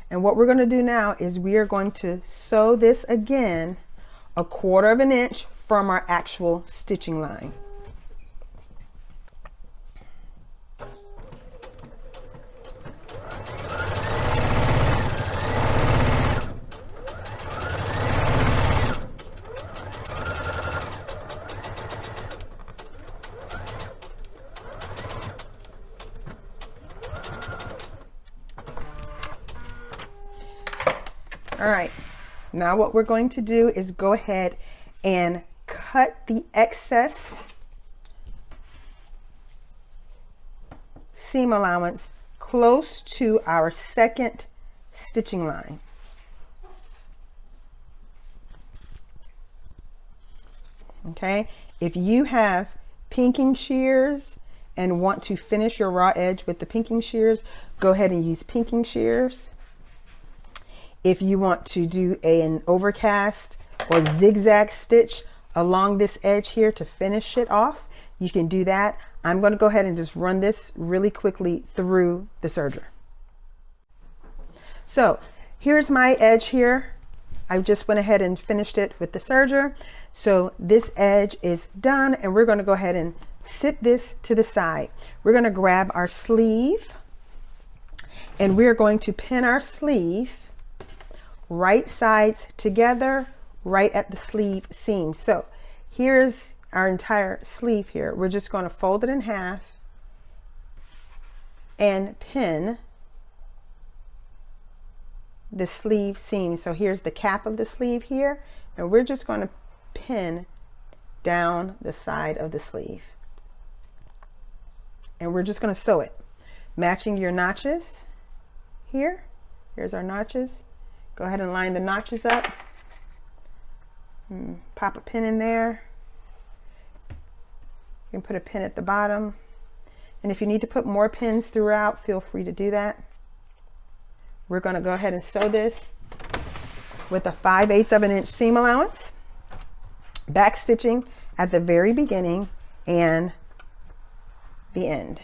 And what we're going to do now is we are going to sew this again 1/4 of an inch from our actual stitching line. All right, now what we're going to do is go ahead and cut the excess seam allowance close to our second stitching line. Okay, if you have pinking shears and want to finish your raw edge with the pinking shears, go ahead and use pinking shears. If you want to do an overcast or zigzag stitch along this edge here to finish it off, you can do that. I'm going to go ahead and just run this really quickly through the serger. So here's my edge here. I just went ahead and finished it with the serger. So this edge is done, and we're going to go ahead and sit this to the side. We're going to grab our sleeve, and we're going to pin our sleeve right sides together right at the sleeve seam. So here's our entire sleeve here. We're just going to fold it in half and pin the sleeve seam. So here's the cap of the sleeve here, and we're just going to pin down the side of the sleeve, and we're just going to sew it, matching your notches here. Here's our notches. Go ahead and line the notches up. Pop a pin in there. You can put a pin at the bottom, and if you need to put more pins throughout, feel free to do that. We're going to go ahead and sew this with a 5/8 of an inch seam allowance, back stitching at the very beginning and the end.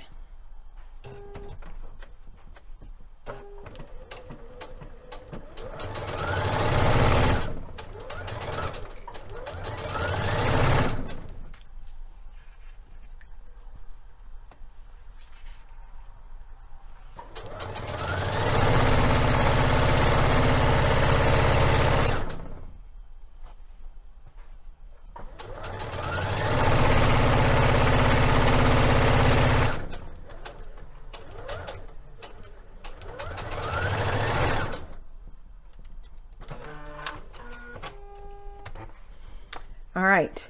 All right,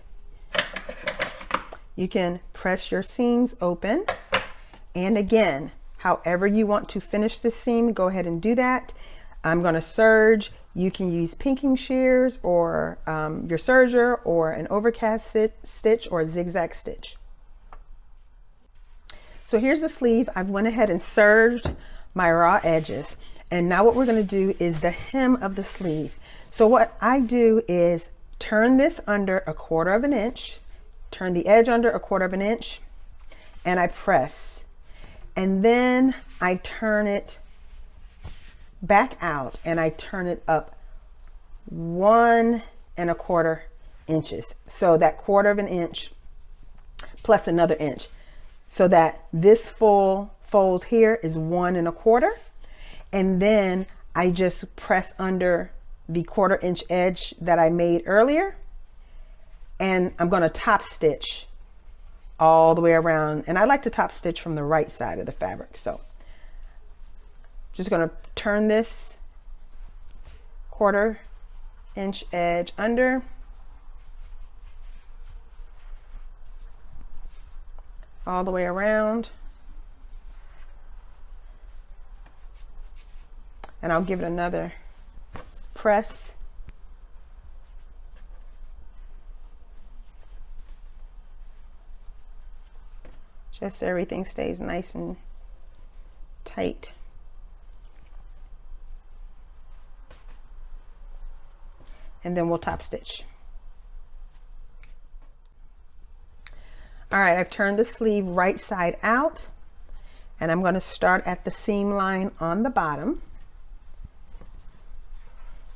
you can press your seams open, and again, however you want to finish the seam, go ahead and do that. I'm going to serge. You can use pinking shears or your serger or an overcast stitch or a zigzag stitch. So here's the sleeve. I've went ahead and serged my raw edges, and now what we're going to do is the hem of the sleeve. So what I do is turn this under 1/4 of an inch, turn the edge under 1/4 of an inch, and I press, and then I turn it back out and I turn it up 1 1/4 inches. So that 1/4 of an inch plus another inch, so that this full fold here is 1 1/4, and then I just press under the 1/4 inch edge that I made earlier, and I'm going to top stitch all the way around, and I like to top stitch from the right side of the fabric. So just going to turn this 1/4 inch edge under, all the way around, and I'll give it another press. Just so everything stays nice and tight. And then we'll top stitch. All right, I've turned the sleeve right side out, and I'm going to start at the seam line on the bottom.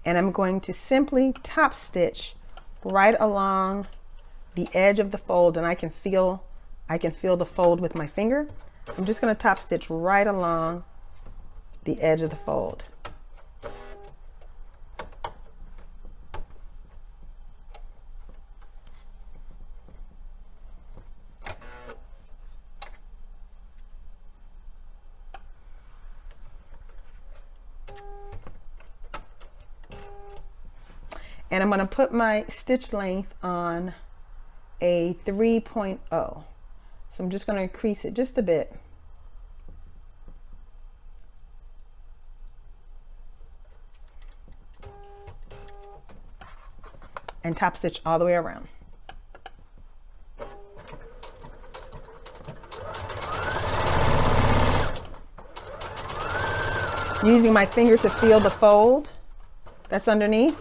And I'm going to simply top stitch right along the edge of the fold, and I can feel the fold with my finger. I'm just going to top stitch right along the edge of the fold. And I'm going to put my stitch length on a 3.0. So I'm just going to increase it just a bit. and top stitch all the way around. Using my finger to feel the fold that's underneath.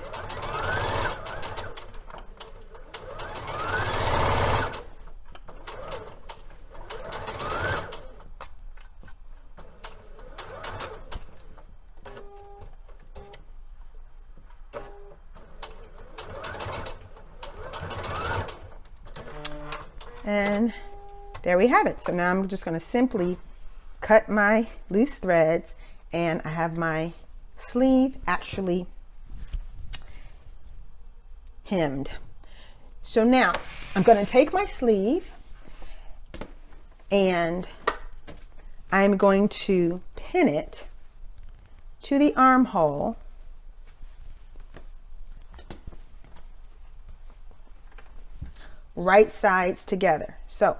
And there we have it. So now I'm just going to simply cut my loose threads, and I have my sleeve actually hemmed. So now I'm going to take my sleeve and I'm going to pin it to the armhole right sides together. So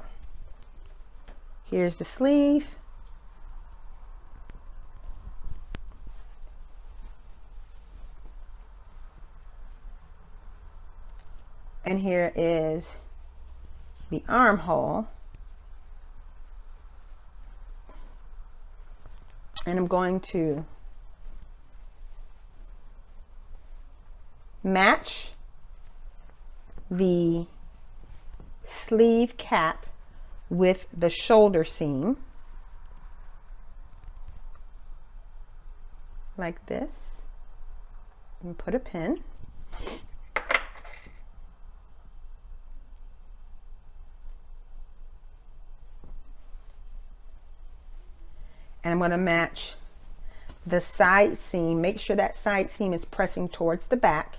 here's the sleeve. And here is the armhole. And I'm going to match the sleeve cap with the shoulder seam like this, and put a pin. And I'm going to match the side seam. Make sure that side seam is pressing towards the back.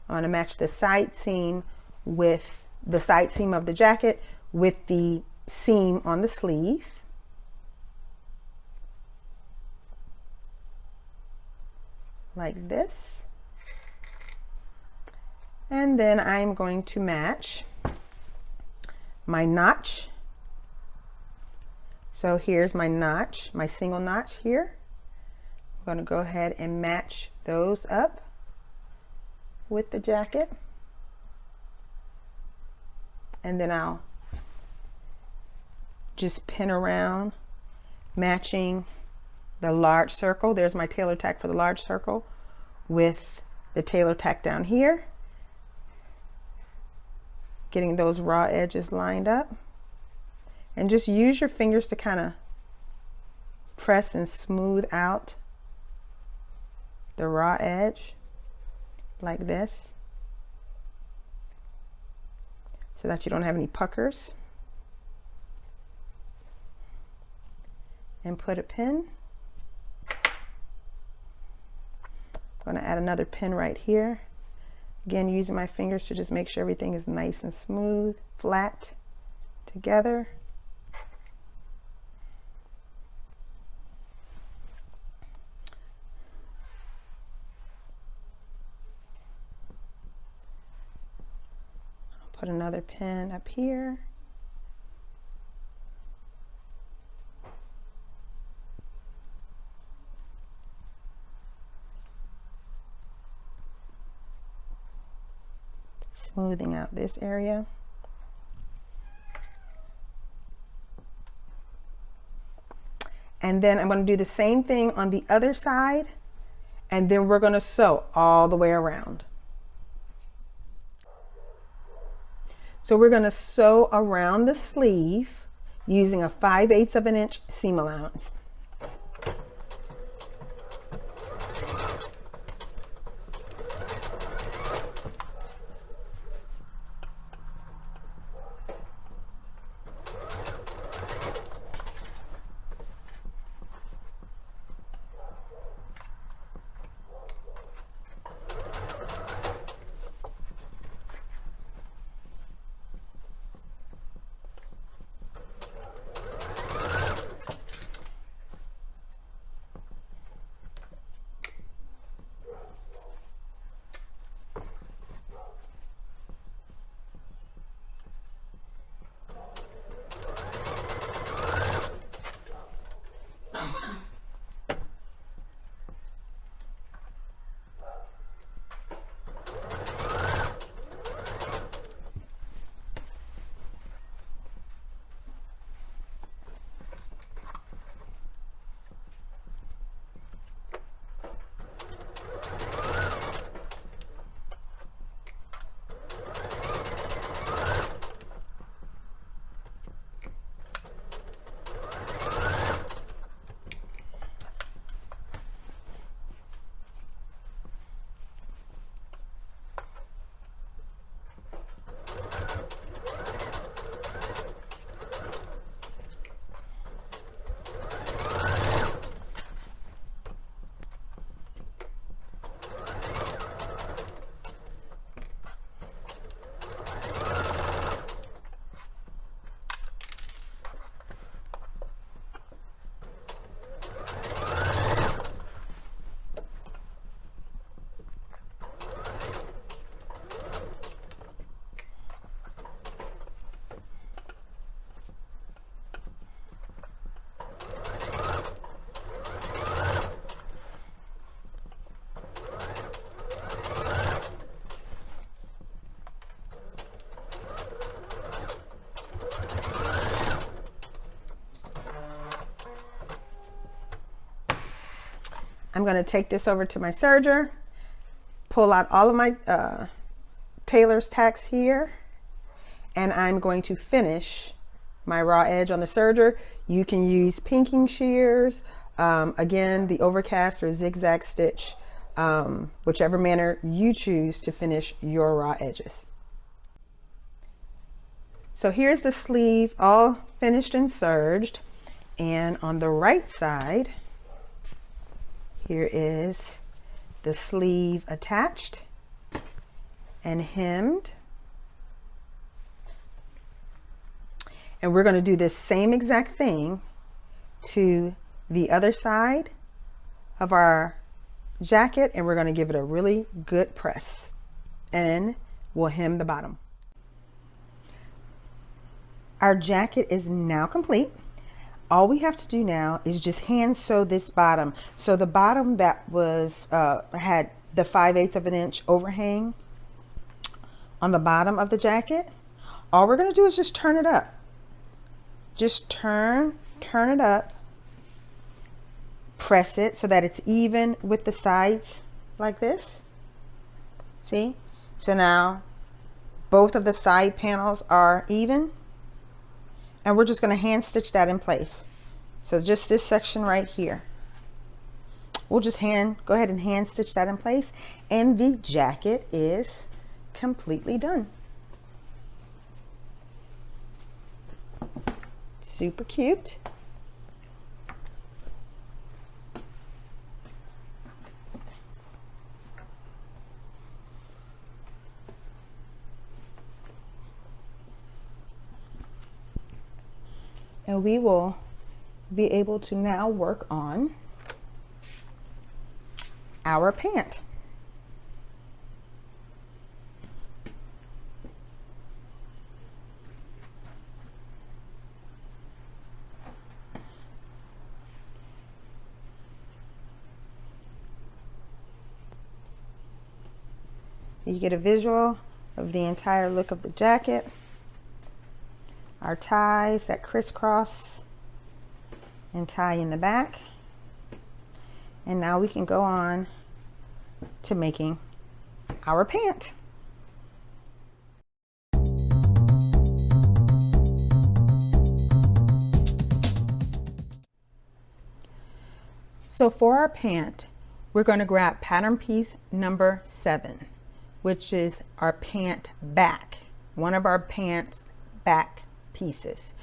I want to match the side seam with the side seam of the jacket with the seam on the sleeve. Like this. And then I'm going to match my notch. So here's my notch, my single notch here. I'm going to go ahead and match those up with the jacket. And then I'll just pin around, matching the large circle. There's my tailor tack for the large circle with the tailor tack down here. Getting those raw edges lined up. And just use your fingers to kind of press and smooth out the raw edge like this, so that you don't have any puckers. And put a pin. I'm going to add another pin right here. Again, using my fingers to just make sure everything is nice and smooth, flat together. Put another pin up here. Smoothing out this area. And then I'm going to do the same thing on the other side, and then we're going to sew all the way around. So we're going to sew around the sleeve using a 5/8 of an inch seam allowance. I'm going to take this over to my serger, pull out all of my tailor's tacks here, and I'm going to finish my raw edge on the serger. You can use pinking shears, again, the overcast or zigzag stitch, whichever manner you choose to finish your raw edges. So here's the sleeve all finished and serged, and on the right side, here is the sleeve attached and hemmed. And we're going to do this same exact thing to the other side of our jacket, and we're going to give it a really good press, and we'll hem the bottom. Our jacket is now complete. All we have to do now is just hand sew this bottom. So the bottom that was had the 5/8 of an inch overhang on the bottom of the jacket, all we're going to do is just turn it up. Just turn it up, press it so that it's even with the sides like this. See? So now both of the side panels are even. And we're just going to hand stitch that in place. So just this section right here. We'll just go ahead and hand stitch that in place. And the jacket is completely done. Super cute. And we will be able to now work on our pant. So you get a visual of the entire look of the jacket. Our ties that crisscross and tie in the back. And now we can go on to making our pant. So for our pant, we're going to grab pattern piece number 7, which is our pant back, one of our pants back pieces.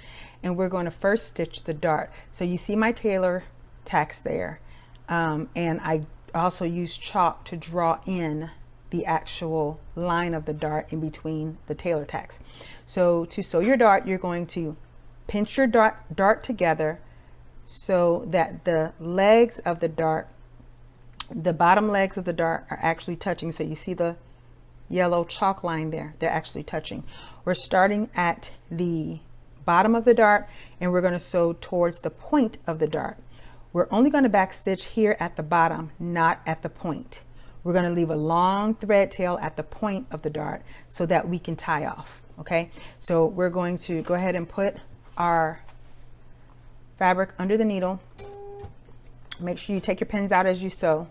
And we're going to first stitch the dart. So you see my tailor tacks there, and I also use chalk to draw in the actual line of the dart in between the tailor tacks. So to sew your dart, you're going to pinch your dart together so that the legs of the dart, the bottom legs of the dart, are actually touching. So you see the yellow chalk line there, they're actually touching. We're starting at the bottom of the dart, and we're going to sew towards the point of the dart. We're only going to backstitch here at the bottom, not at the point. We're going to leave a long thread tail at the point of the dart so that we can tie off. Okay, so we're going to go ahead and put our fabric under the needle. Make sure you take your pins out as you sew.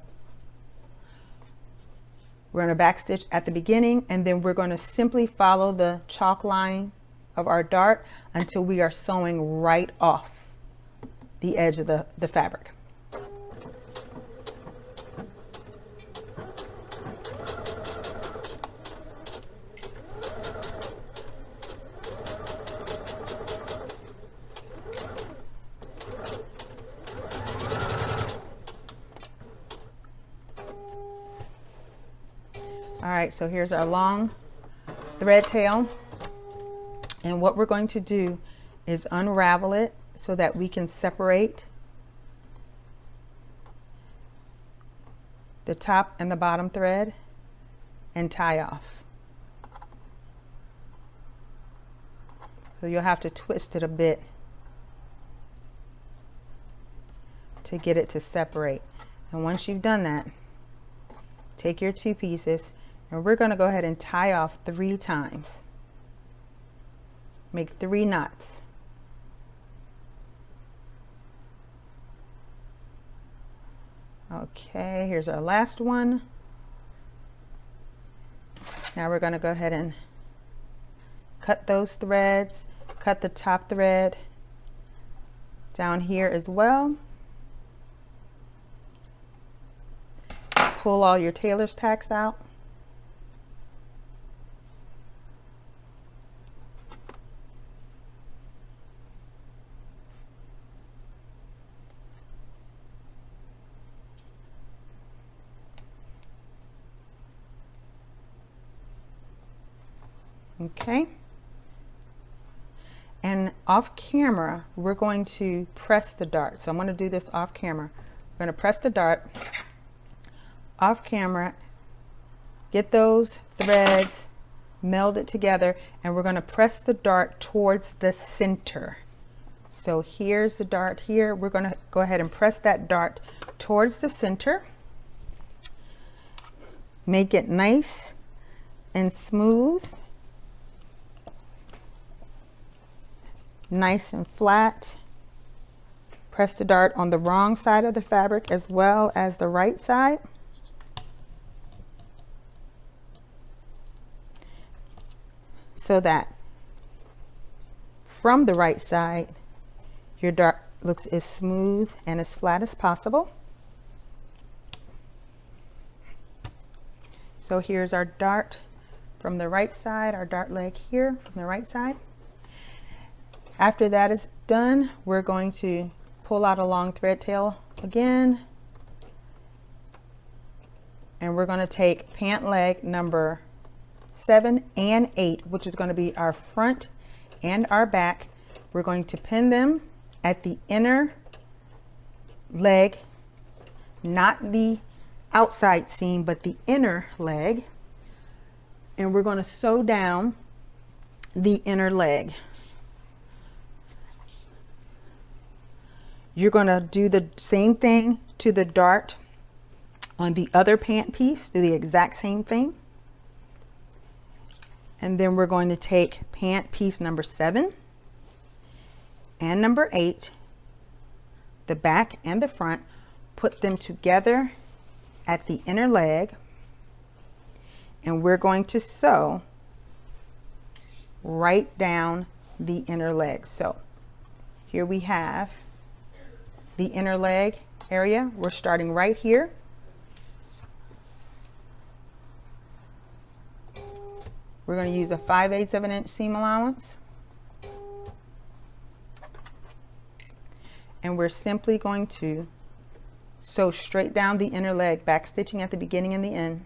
We're going to backstitch at the beginning, and then we're going to simply follow the chalk line of our dart until we are sewing right off the edge of the fabric. All right, so here's our long thread tail. And what we're going to do is unravel it so that we can separate the top and the bottom thread and tie off. So you'll have to twist it a bit to get it to separate. And once you've done that, take your 2 pieces, and we're going to go ahead and tie off 3 times. Make 3 knots. Okay, here's our last one. Now we're going to go ahead and cut those threads, cut the top thread down here as well. Pull all your tailor's tacks out. Okay, and off camera we're going to press the dart. So I'm going to do this off camera. We're going to press the dart off camera, get those threads melded together, and we're going to press the dart towards the center. So here's the dart here. We're going to go ahead and press that dart towards the center. Make it nice and smooth. Nice and flat. Press the dart on the wrong side of the fabric as well as the right side. So that from the right side, your dart looks as smooth and as flat as possible. So here's our dart from the right side, our dart leg here from the right side. After that is done, we're going to pull out a long thread tail again, and we're going to take pant leg number 7 and 8, which is going to be our front and our back. We're going to pin them at the inner leg, not the outside seam, but the inner leg, and we're going to sew down the inner leg. You're going to do the same thing to the dart on the other pant piece. Do the exact same thing. And then we're going to take pant piece number 7 and number 8, the back and the front, put them together at the inner leg, and we're going to sew right down the inner leg. So here we have the inner leg area. We're starting right here. We're going to use a 5/8 of an inch seam allowance. And we're simply going to sew straight down the inner leg, back stitching at the beginning and the end.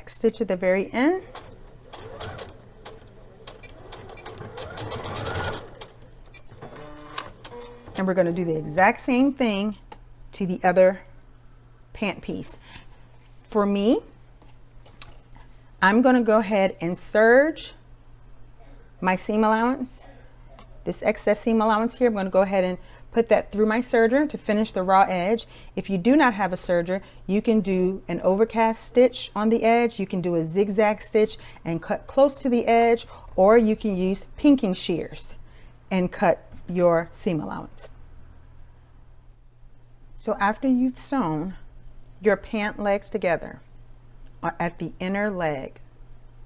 Stitch at the very end. And we're going to do the exact same thing to the other pant piece. For me, I'm going to go ahead and serge my seam allowance. This excess seam allowance here, I'm going to go ahead and put that through my serger to finish the raw edge. If you do not have a serger, you can do an overcast stitch on the edge. You can do a zigzag stitch and cut close to the edge, or you can use pinking shears and cut your seam allowance. So after you've sewn your pant legs together at the inner leg,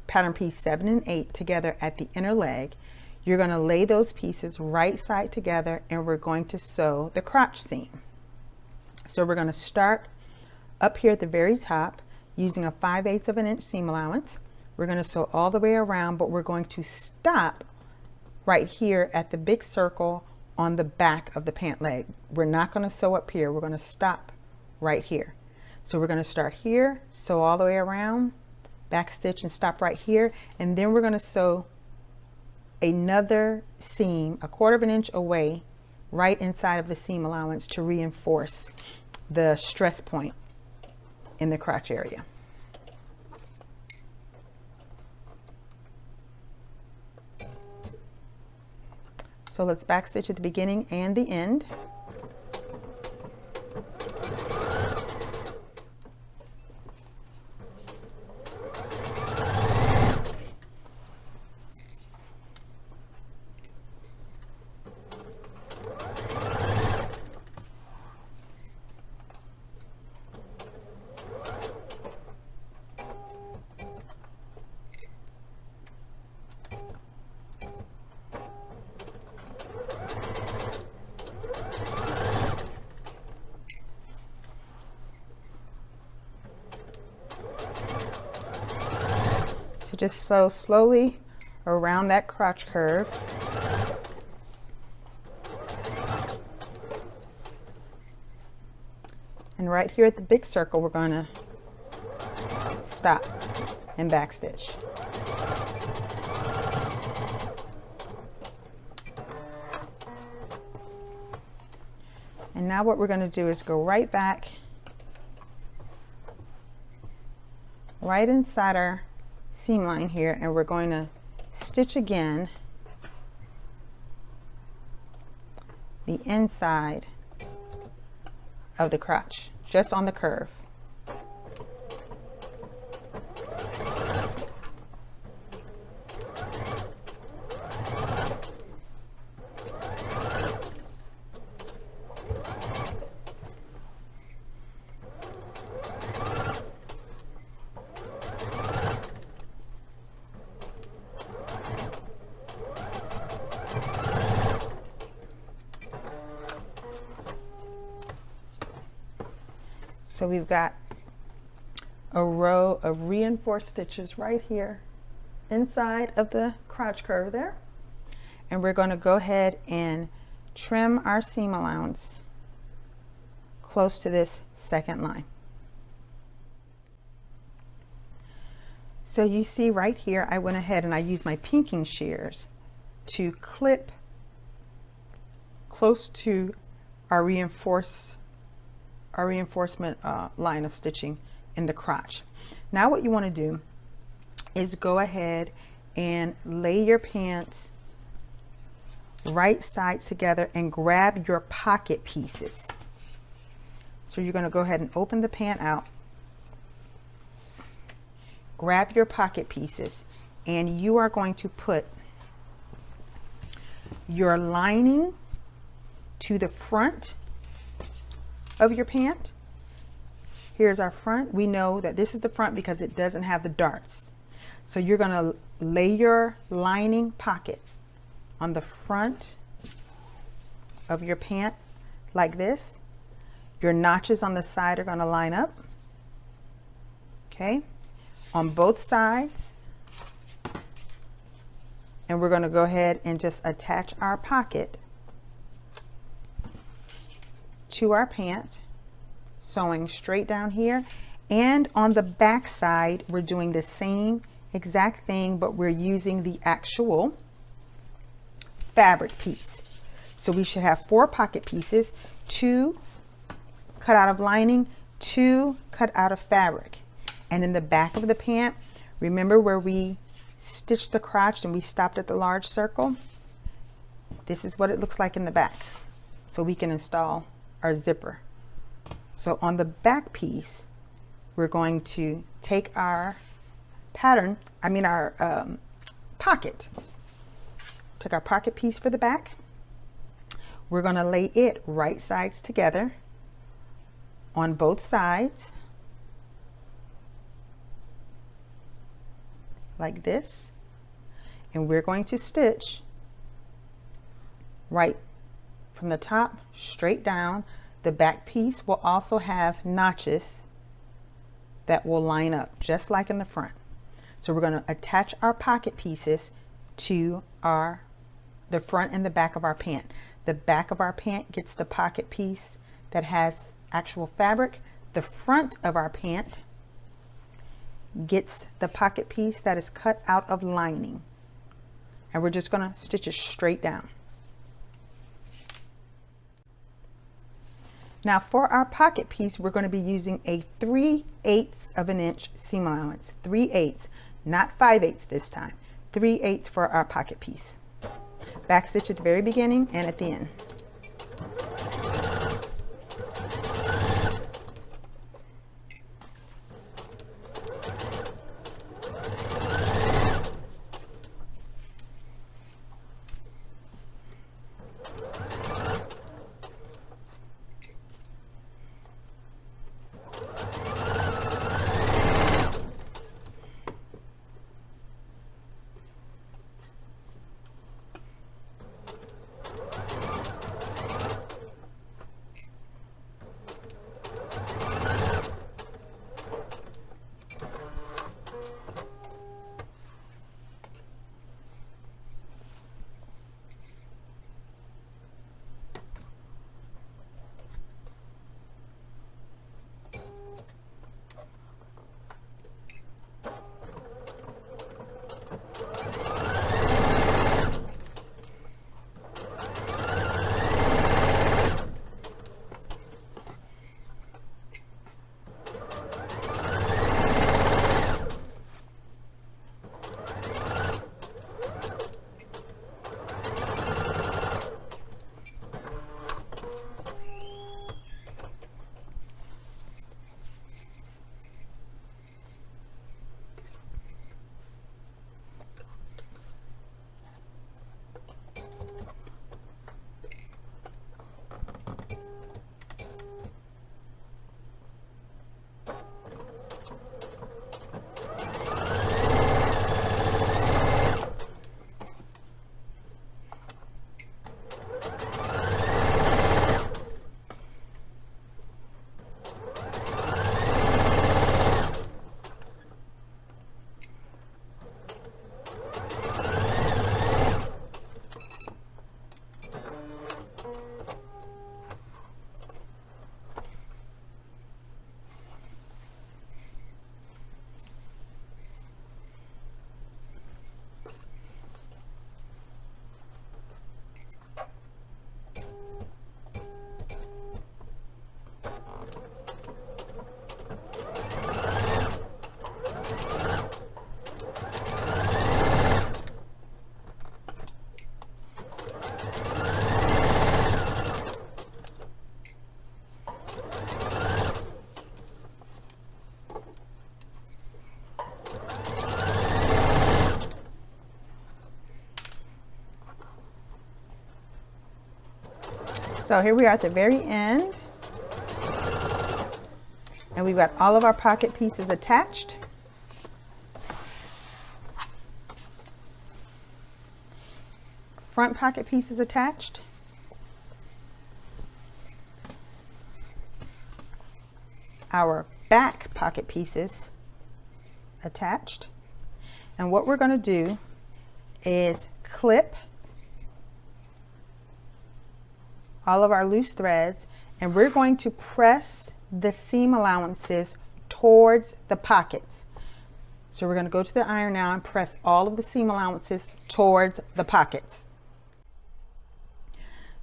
pattern piece 7 and 8 together at the inner leg, you're going to lay those pieces right side together, and we're going to sew the crotch seam. So we're going to start up here at the very top using a 5/8 of an inch seam allowance. We're going to sew all the way around, but we're going to stop right here at the big circle on the back of the pant leg. We're not going to sew up here. We're going to stop right here. So we're going to start here, sew all the way around, back stitch and stop right here, and then we're going to sew another seam 1/4 of an inch away right inside of the seam allowance to reinforce the stress point in the crotch area. So let's back stitch at the beginning and the end. Just sew slowly around that crotch curve. And right here at the big circle, we're going to stop and backstitch. And now what we're going to do is go right back, right inside our seam line here, and we're going to stitch again the inside of the crotch, just on the curve. So we've got a row of reinforced stitches right here inside of the crotch curve there. And we're going to go ahead and trim our seam allowance close to this second line. So you see right here, I went ahead and I used my pinking shears to clip close to our reinforcement line of stitching in the crotch. Now what you want to do is go ahead and lay your pants right sides together and grab your pocket pieces. So you're going to go ahead and open the pant out, grab your pocket pieces, and you are going to put your lining to the front of your pant. Here's our front. We know that this is the front because it doesn't have the darts. So you're going to lay your lining pocket on the front of your pant like this. Your notches on the side are going to line up. Okay, on both sides. And we're going to go ahead and just attach our pocket to our pant, sewing straight down here. And on the back side, we're doing the same exact thing, but we're using the actual fabric piece. So we should have 4 pocket pieces, 2 cut out of lining, 2 cut out of fabric. And in the back of the pant, remember where we stitched the crotch and we stopped at the large circle? This is what it looks like in the back. So we can install our zipper. So on the back piece, we're going to take our pattern, our pocket. Take our pocket piece for the back. We're going to lay it right sides together on both sides like this, and we're going to stitch right from the top straight down. The back piece will also have notches that will line up just like in the front. So we're going to attach our pocket pieces to the front and the back of our pant. The back of our pant gets the pocket piece that has actual fabric. The front of our pant gets the pocket piece that is cut out of lining. And we're just going to stitch it straight down. Now for our pocket piece, we're going to be using a 3/8 of an inch seam allowance. 3/8, not 5/8 this time. 3/8 for our pocket piece. Back stitch at the very beginning and at the end. So here we are at the very end, and we've got all of our pocket pieces attached. Front pocket pieces attached. Our back pocket pieces attached. And what we're going to do is clip all of our loose threads, and we're going to press the seam allowances towards the pockets. So we're going to go to the iron now and press all of the seam allowances towards the pockets.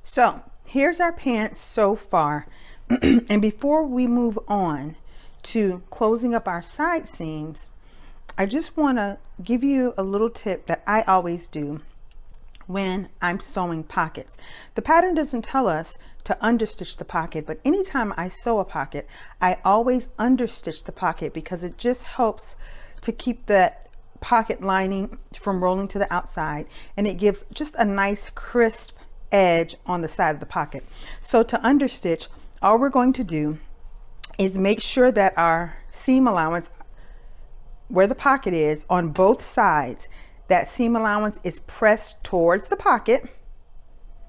So here's our pants so far. And before we move on to closing up our side seams, I just want to give you a little tip that I always do when I'm sewing pockets. The pattern doesn't tell us to understitch the pocket, but anytime I sew a pocket, I always understitch the pocket because it just helps to keep that pocket lining from rolling to the outside, and it gives just a nice crisp edge on the side of the pocket. So to understitch, all we're going to do is make sure that our seam allowance, where the pocket is on both sides, that seam allowance is pressed towards the pocket.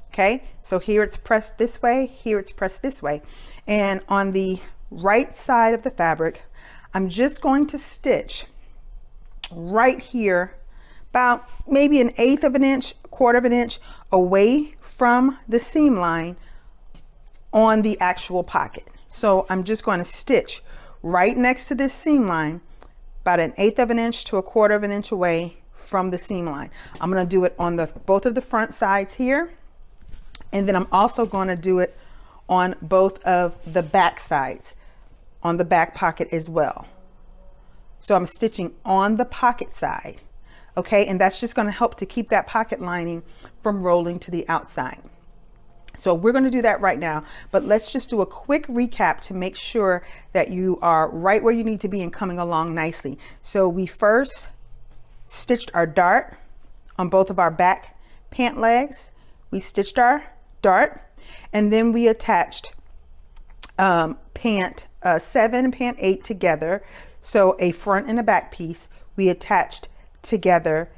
Okay, so here it's pressed this way, here it's pressed this way. And on the right side of the fabric, I'm just going to stitch right here, about maybe 1/8 of an inch, 1/4 of an inch away from the seam line on the actual pocket. So I'm just going to stitch right next to this seam line, about 1/8 of an inch to 1/4 of an inch away from the seam line. I'm going to do it on both of the front sides here, and then I'm also going to do it on both of the back sides, on the back pocket as well. So I'm stitching on the pocket side, okay, and that's just going to help to keep that pocket lining from rolling to the outside. So we're going to do that right now, but let's just do a quick recap to make sure that you are right where you need to be and coming along nicely. So we first stitched our dart on both of our back pant legs. We stitched our dart, and then we attached pant 7 and pant 8 together. So a front and a back piece we attached together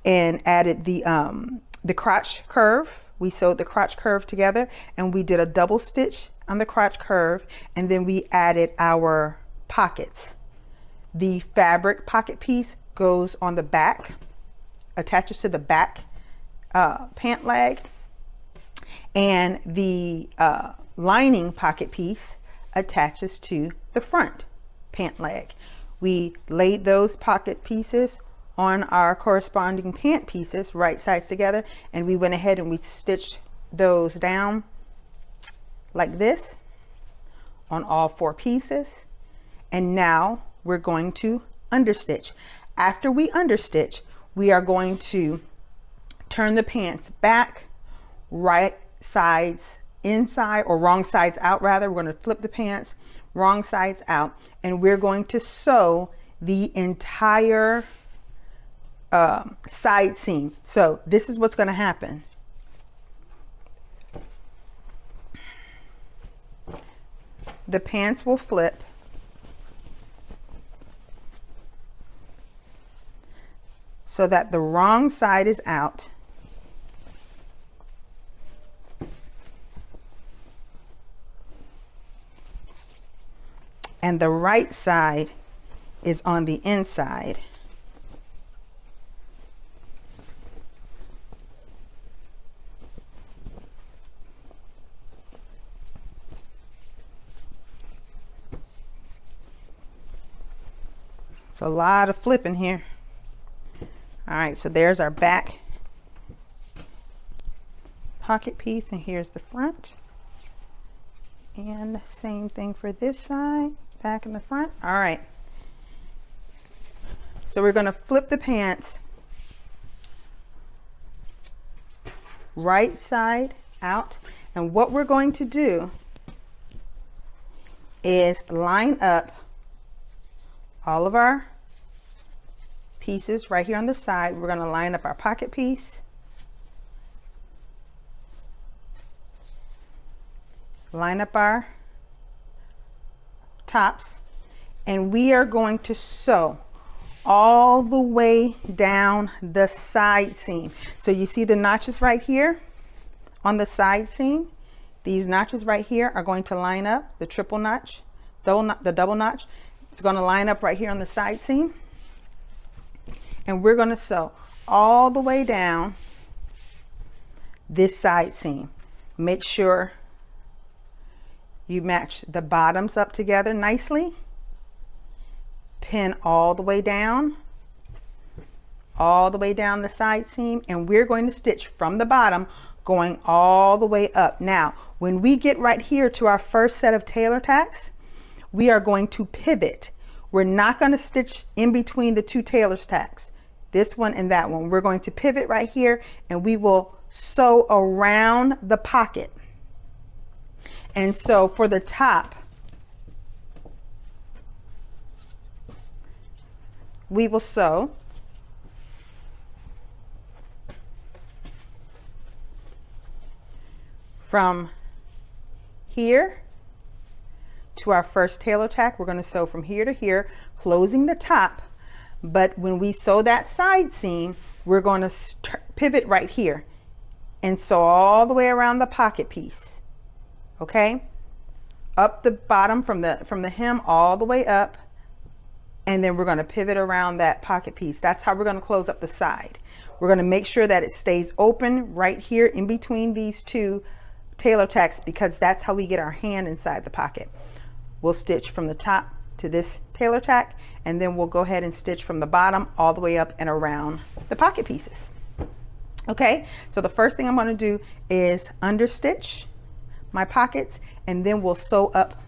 and added the crotch curve. We sewed the crotch curve together, and we did a double stitch on the crotch curve, and then we added our pockets. The fabric pocket piece goes on the back, attaches to the back pant leg, and the lining pocket piece attaches to the front pant leg. We laid those pocket pieces on our corresponding pant pieces, right sides together, and we went ahead and we stitched those down like this on all 4 pieces. And now we're going to understitch. After we understitch, we are going to turn the pants back, right sides inside, or wrong sides out rather. We're going to flip the pants wrong sides out, and we're going to sew the entire side seam. So this is what's going to happen. The pants will flip so that the wrong side is out, and the right side is on the inside. It's a lot of flipping here. All right, so there's our back pocket piece, and here's the front. And the same thing for this side, back and the front. All right. So we're going to flip the pants right side out. And what we're going to do is line up all of our pieces right here on the side. We're going to line up our pocket piece, line up our tops, and we are going to sew all the way down the side seam. So you see the notches right here on the side seam. These notches right here are going to line up, the triple notch, the double notch. It's going to line up right here on the side seam. And we're going to sew all the way down this side seam. Make sure you match the bottoms up together nicely. Pin all the way down the side seam, and we're going to stitch from the bottom going all the way up. Now, when we get right here to our first set of tailor tacks, we are going to pivot. We're not going to stitch in between the 2 tailor tacks, this one and that one. We're going to pivot right here, and we will sew around the pocket. And so for the top, we will sew from here to our first tailor tack. We're going to sew from here to here, closing the top. But when we sew that side seam, we're going to pivot right here and sew all the way around the pocket piece. Okay, up the bottom from the hem all the way up, and then we're going to pivot around that pocket piece. That's how we're going to close up the side. We're going to make sure that it stays open right here in between these two tailor tacks, because that's how we get our hand inside the pocket. We'll stitch from the top to this tailor tack, and then we'll go ahead and stitch from the bottom all the way up and around the pocket pieces. Okay, so the first thing I'm going to do is understitch my pockets, and then we'll sew up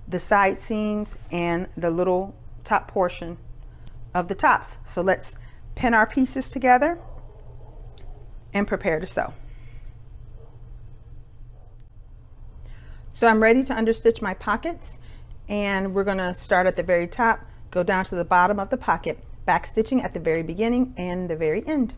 the side seams and the little top portion of the tops. So let's pin our pieces together and prepare to sew. So I'm ready to understitch my pockets, and we're going to start at the very top, go down to the bottom of the pocket, back stitching at the very beginning and the very end.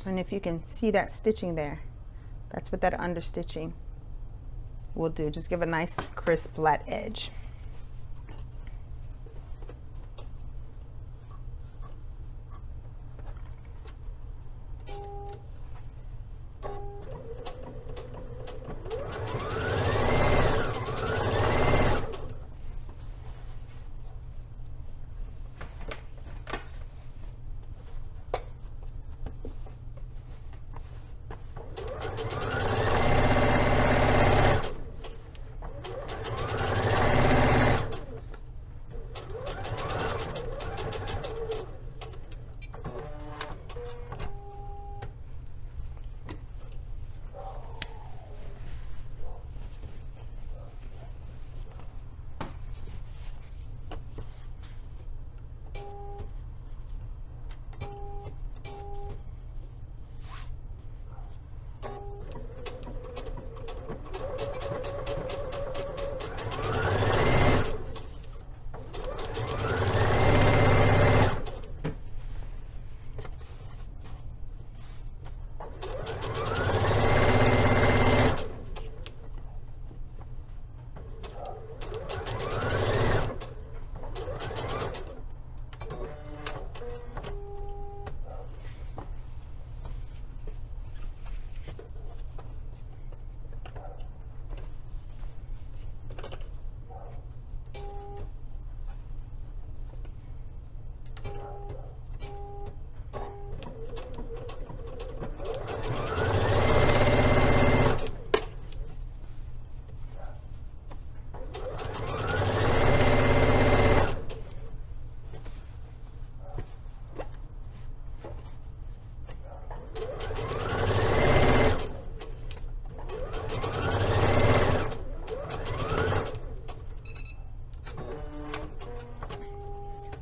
And if you can see that stitching there, that's what that understitching will do. Just give a nice crisp flat edge.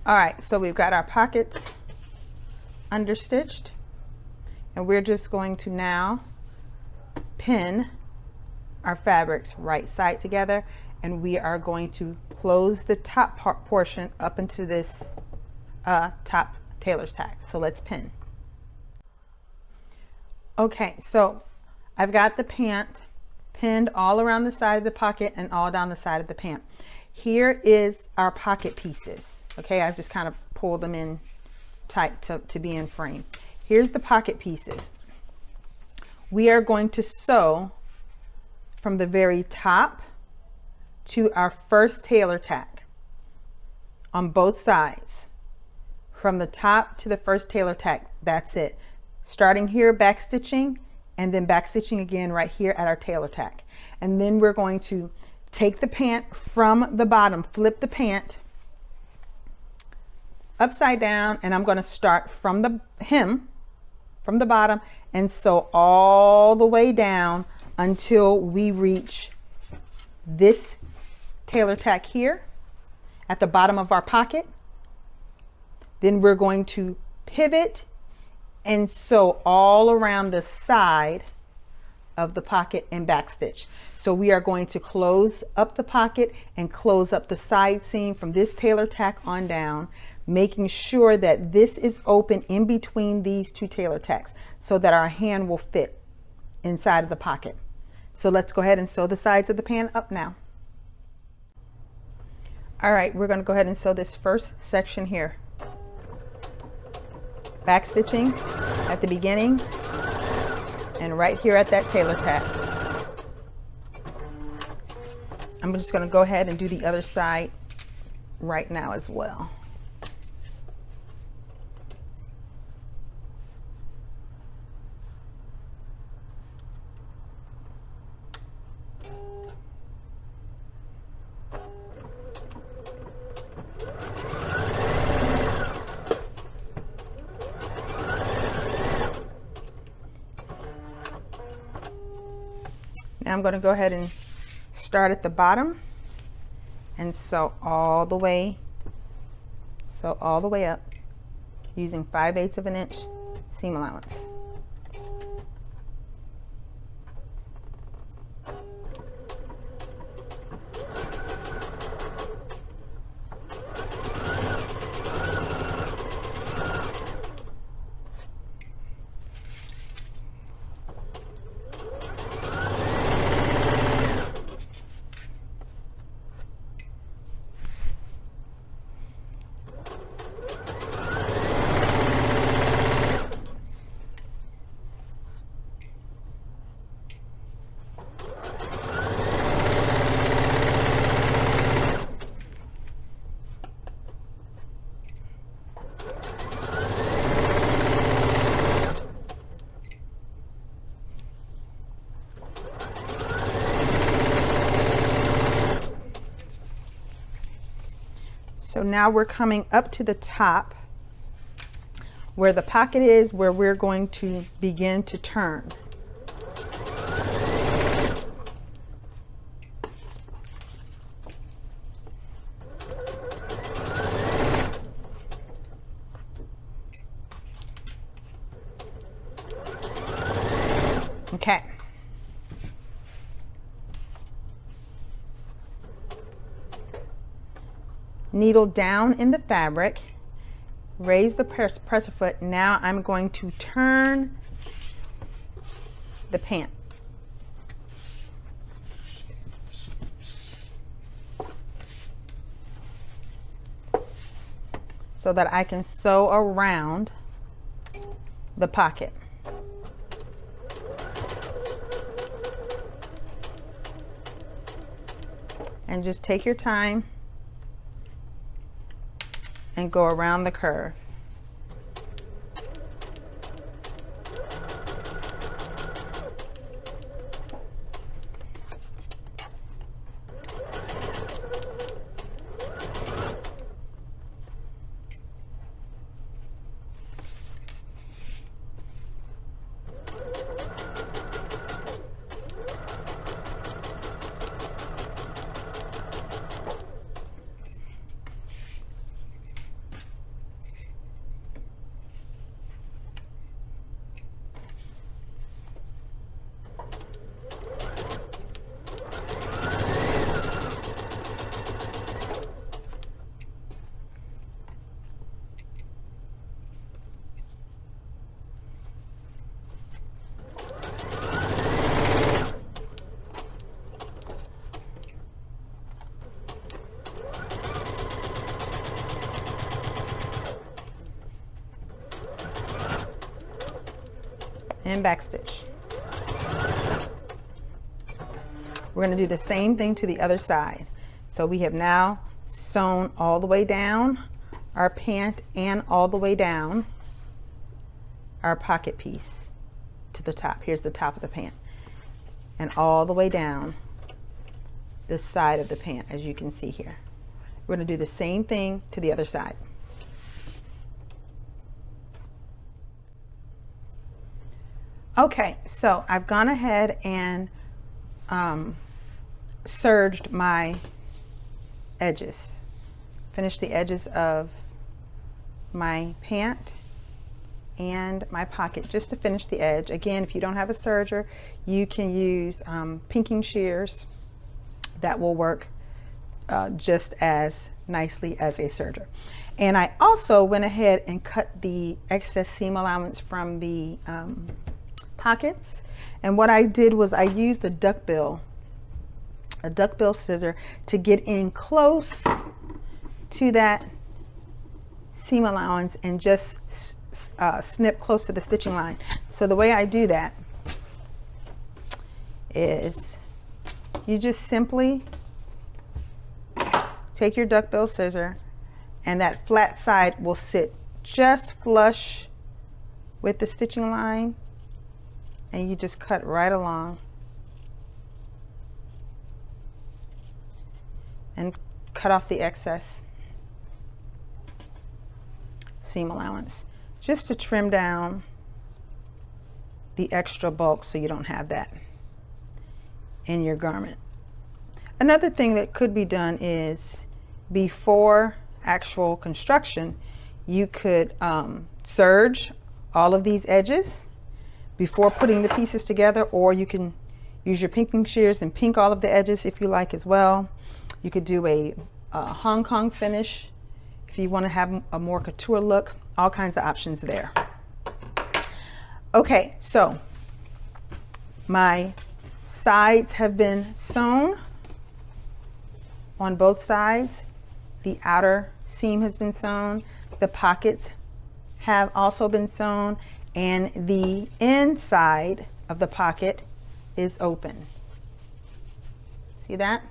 All right, so we've got our pockets understitched, and we're just going to now pin our fabrics right side together, and we are going to close the top portion up into this top tailor's tack. So let's pin. Okay, so I've got the pant pinned all around the side of the pocket and all down the side of the pant. Here is our pocket pieces. Okay, I've just kind of pulled them in tight to be in frame. Here's the pocket pieces. We are going to sew from the very top to our first tailor tack on both sides. From the top to the first tailor tack, that's it. Starting here, back stitching, and then back stitching again right here at our tailor tack. And then we're going to take the pant from the bottom, flip the pant upside down, and I'm going to start from the hem, from the bottom, and sew all the way down until we reach this tailor tack here at the bottom of our pocket. Then we're going to pivot and sew all around the side of the pocket and back stitch. So we are going to close up the pocket and close up the side seam from this tailor tack on down, making sure that this is open in between these two tailor tacks so that our hand will fit inside of the pocket. So let's go ahead and sew the sides of the pant up now. All right, we're going to go ahead and sew this first section here. Back stitching at the beginning and right here at that tailor tack. I'm just going to go ahead and do the other side right now as well. Now I'm going to go ahead and start at the bottom and sew all the way up using 5/8 of an inch seam allowance. So now we're coming up to the top where the pocket is, where we're going to begin to turn. Okay. Needle down in the fabric, raise the presser foot. Now I'm going to turn the pant. So that I can sew around the pocket. And just take your time and go around the curve. And backstitch. We're going to do the same thing to the other side. So we have now sewn all the way down our pant and all the way down our pocket piece to the top. Here's the top of the pant, and all the way down this side of the pant, as you can see here. We're going to do the same thing to the other side. Okay, so I've gone ahead and serged my edges. Finished the edges of my pant and my pocket just to finish the edge. Again, if you don't have a serger, you can use pinking shears. That will work just as nicely as a serger. And I also went ahead and cut the excess seam allowance from the pockets. And what I did was I used a duckbill scissor to get in close to that seam allowance and just snip close to the stitching line. So the way I do that is you just simply take your duckbill scissor, and that flat side will sit just flush with the stitching line, and you just cut right along and cut off the excess seam allowance, just to trim down the extra bulk so you don't have that in your garment. Another thing that could be done is, before actual construction, you could serge all of these edges before putting the pieces together, or you can use your pinking shears and pink all of the edges if you like as well. You could do a Hong Kong finish if you want to have a more couture look. All kinds of options there. Okay, so my sides have been sewn on both sides. The outer seam has been sewn. The pockets have also been sewn, and the inside of the pocket is open. See that?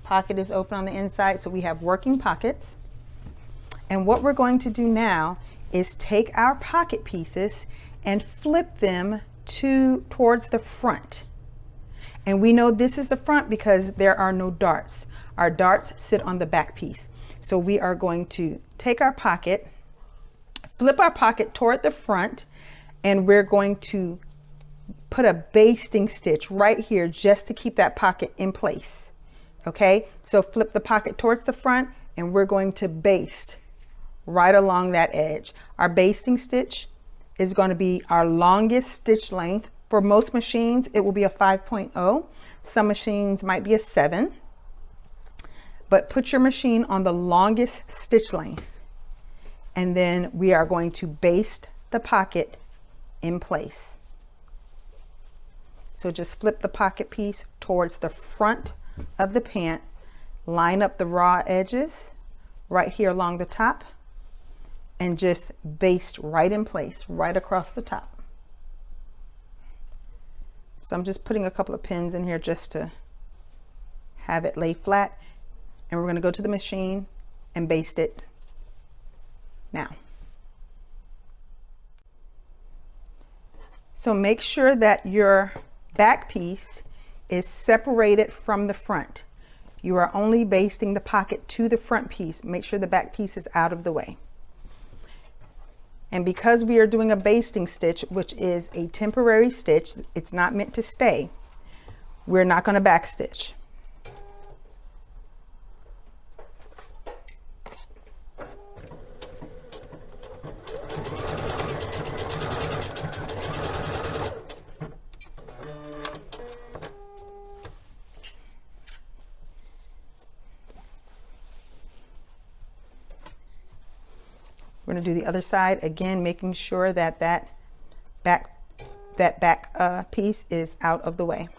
Pocket is open on the inside, so we have working pockets. And what we're going to do now is take our pocket pieces and flip them towards the front. And we know this is the front because there are no darts. Our darts sit on the back piece. So we are going to take our pocket, flip our pocket toward the front, and we're going to put a basting stitch right here just to keep that pocket in place. Okay, so flip the pocket towards the front, and we're going to baste right along that edge. Our basting stitch is going to be our longest stitch length. For most machines, it will be a 5.0. Some machines might be a 7. But put your machine on the longest stitch length, and then we are going to baste the pocket in place. So just flip the pocket piece towards the front of the pant, line up the raw edges right here along the top, and just baste right in place, right across the top. So I'm just putting a couple of pins in here just to have it lay flat. And we're going to go to the machine and baste it now. So make sure that your back piece is separated from the front. You are only basting the pocket to the front piece. Make sure the back piece is out of the way. And because we are doing a basting stitch, which is a temporary stitch, it's not meant to stay, we're not going to back stitch. We're going to do the other side again, making sure that that back piece is out of the way.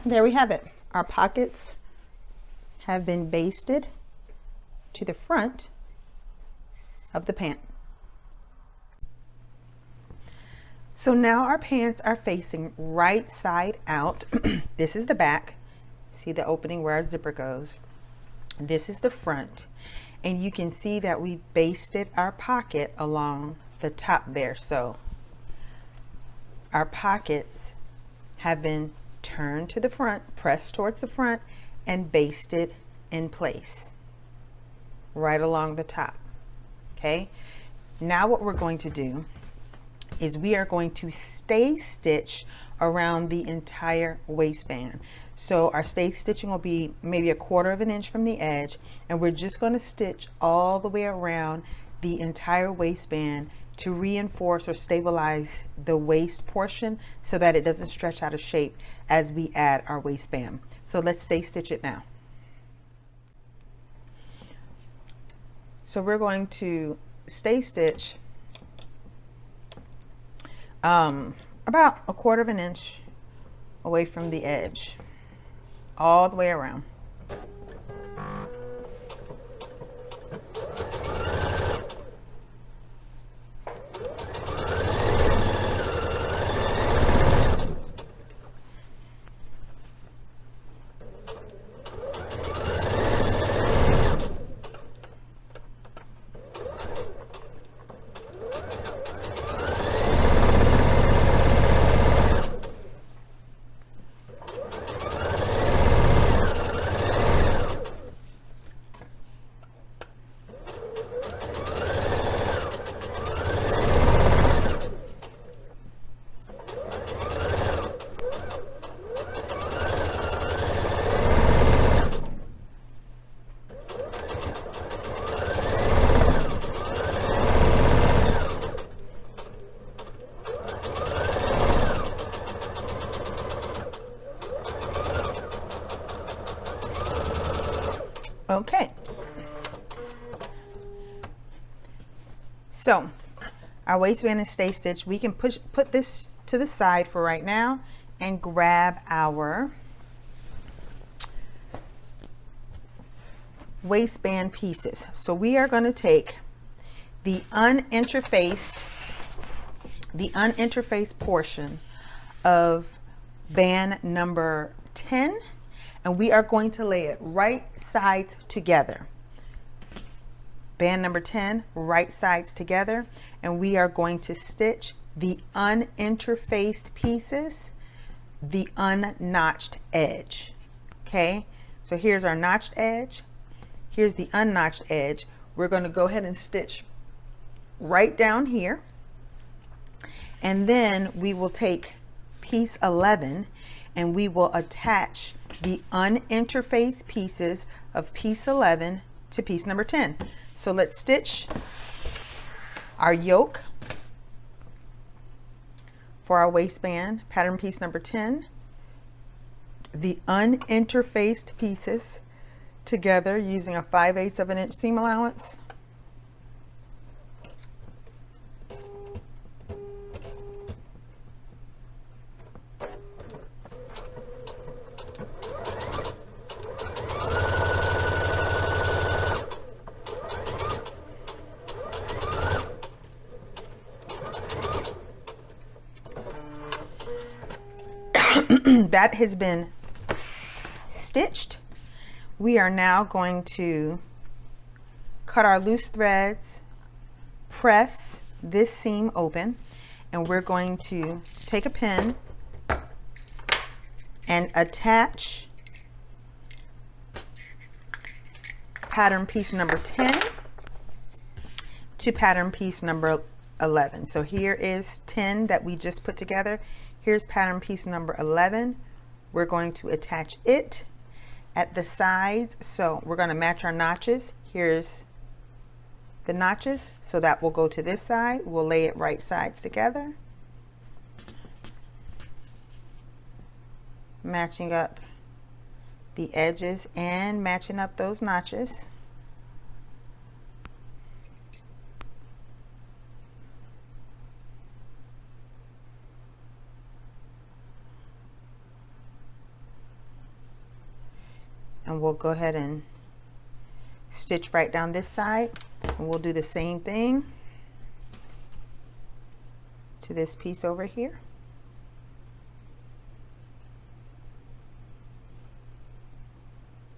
There we have it. Our pockets have been basted to the front of the pant. So now our pants are facing right side out. This is the back. See the opening where our zipper goes. This is the front. And you can see that we basted our pocket along the top there. So our pockets have been turned to the front, pressed towards the front, and basted in place right along the top. Okay, now what we're going to do is we are going to stay stitch around the entire waistband. So our stay stitching will be maybe 1/4 of an inch from the edge, and we're just going to stitch all the way around the entire waistband to reinforce or stabilize the waist portion so that it doesn't stretch out of shape as we add our waistband. So let's stay stitch it now. So we're going to stay stitch about 1/4 of an inch away from the edge, all the way around. Okay, so our waistband is stay stitched. We can put this to the side for right now and grab our waistband pieces. So we are going to take the uninterfaced portion of band number 10, and we are going to lay it right sides together. Band number 10, right sides together, and we are going to stitch the uninterfaced pieces, the unnotched edge. Okay, so here's our notched edge, here's the unnotched edge. We're going to go ahead and stitch right down here, and then we will take piece 11 and we will attach the uninterfaced pieces of piece 11 to piece number 10. So let's stitch our yoke for our waistband, pattern piece number 10, the uninterfaced pieces together using a 5/8 of an inch seam allowance. That has been stitched. We are now going to cut our loose threads, press this seam open, and we're going to take a pin and attach pattern piece number 10 to pattern piece number 11. So here is 10 that we just put together. Here's pattern piece number 11. We're going to attach it at the sides. So we're going to match our notches. Here's the notches. So that will go to this side. We'll lay it right sides together. Matching up the edges and matching up those notches. And we'll go ahead and stitch right down this side, and we'll do the same thing to this piece over here.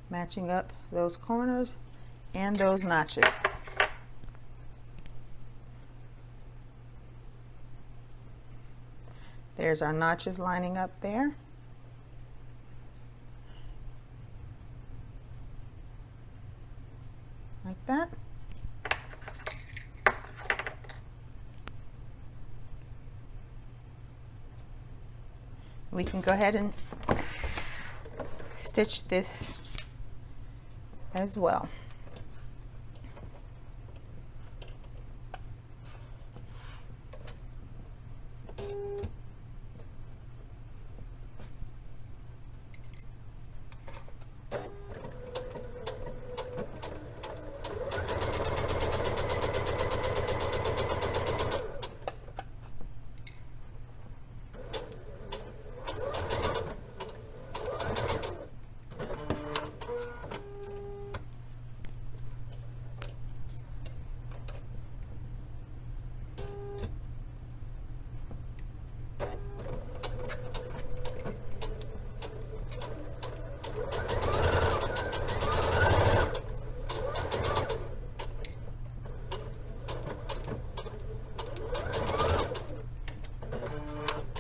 Matching up those corners and those notches. There's our notches lining up there. Like that. we can go ahead and stitch this as well.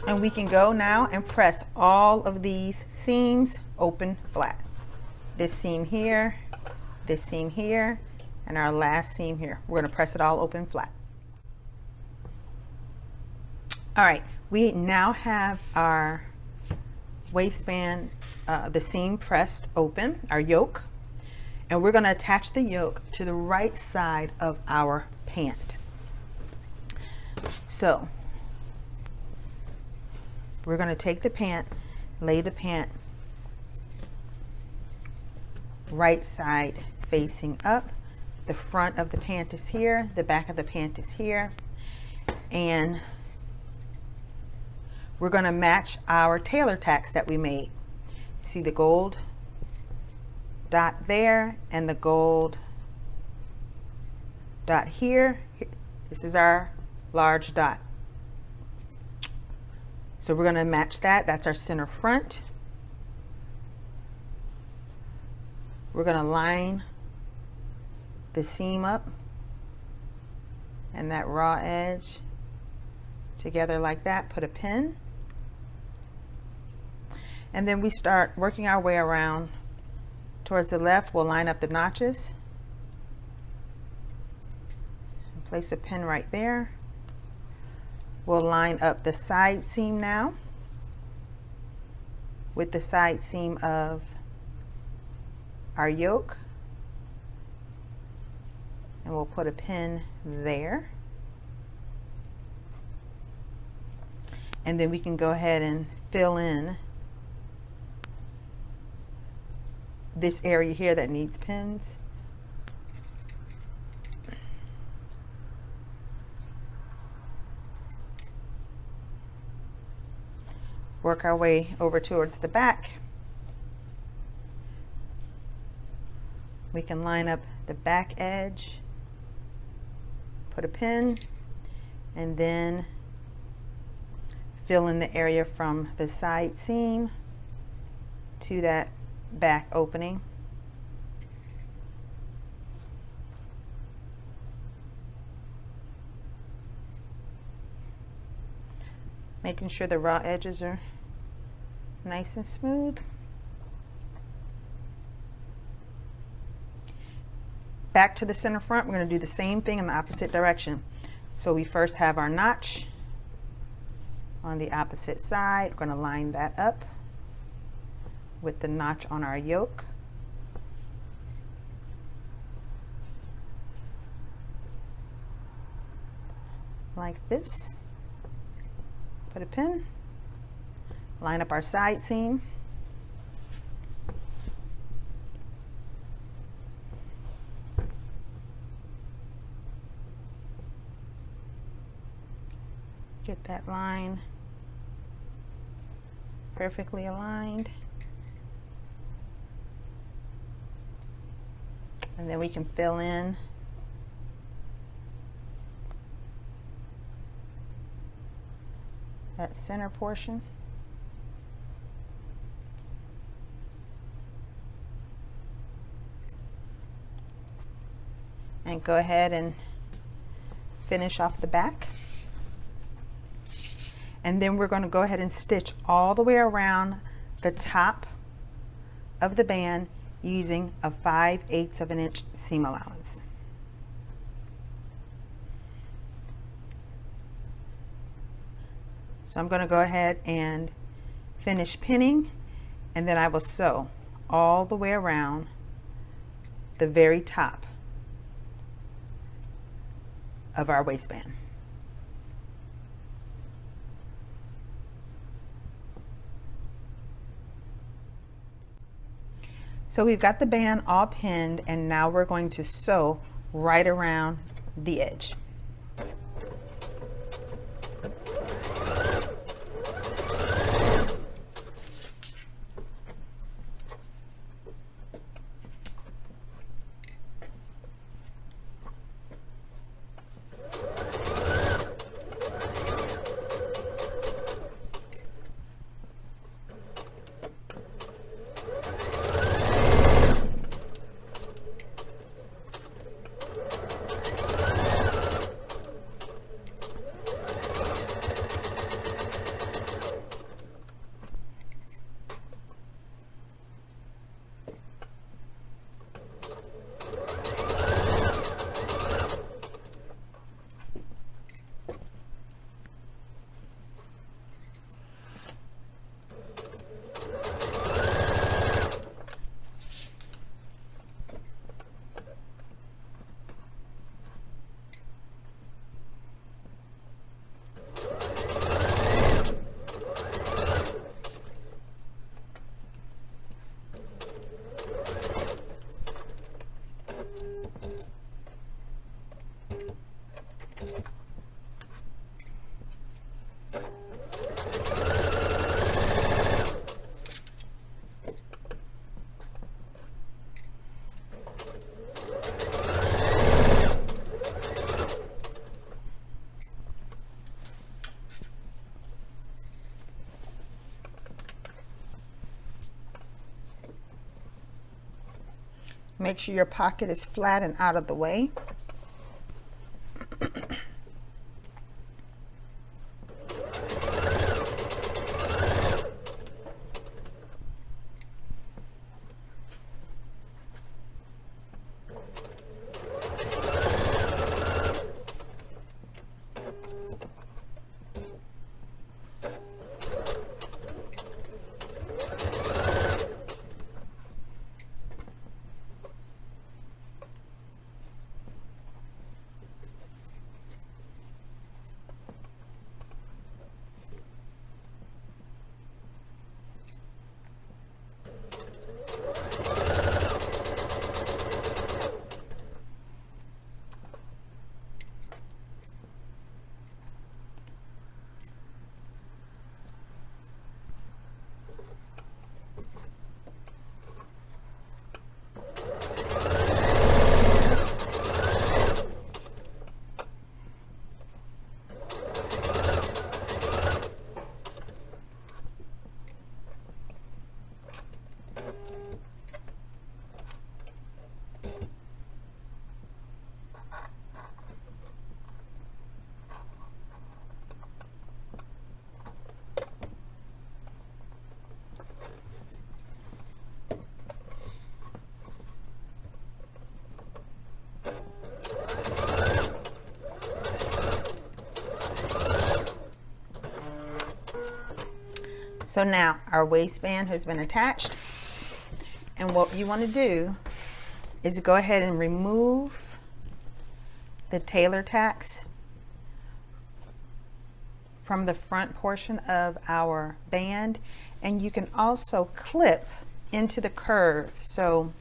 And we can go now and press all of these seams open flat. This seam here, this seam here, and our last seam here. We're going to press it all open flat. All right, we now have our waistband, the seam pressed open, our yoke, and we're going to attach the yoke to the right side of our pant. So we're going to take the pant, lay the pant right side facing up. The front of the pant is here, the back of the pant is here, and we're going to match our tailor tacks that we made. See the gold dot there and the gold dot here. This is our large dot. So we're going to match that. That's our center front. We're going to line the seam up and that raw edge together like that. Put a pin. And then we start working our way around towards the left. We'll line up the notches and place a pin right there. We'll line up the side seam now with the side seam of our yoke, and we'll put a pin there. And then we can go ahead and fill in this area here that needs pins. Work our way over towards the back. We can line up the back edge, put a pin, and then fill in the area from the side seam to that back opening. Making sure the raw edges are nice and smooth. Back to the center front, we're going to do the same thing in the opposite direction. So we first have our notch on the opposite side. We're going to line that up with the notch on our yoke. Like this. Put a pin, line up our side seam, get that line perfectly aligned, and then we can fill in that center portion. And go ahead and finish off the back. And then we're going to go ahead and stitch all the way around the top of the band using a 5/8 of an inch seam allowance. So I'm going to go ahead and finish pinning, and then I will sew all the way around the very top of our waistband. So we've got the band all pinned, and now we're going to sew right around the edge. Make sure your pocket is flat and out of the way. So now our waistband has been attached, and what you want to do is go ahead and remove the tailor tacks from the front portion of our band, and you can also clip into the curve. So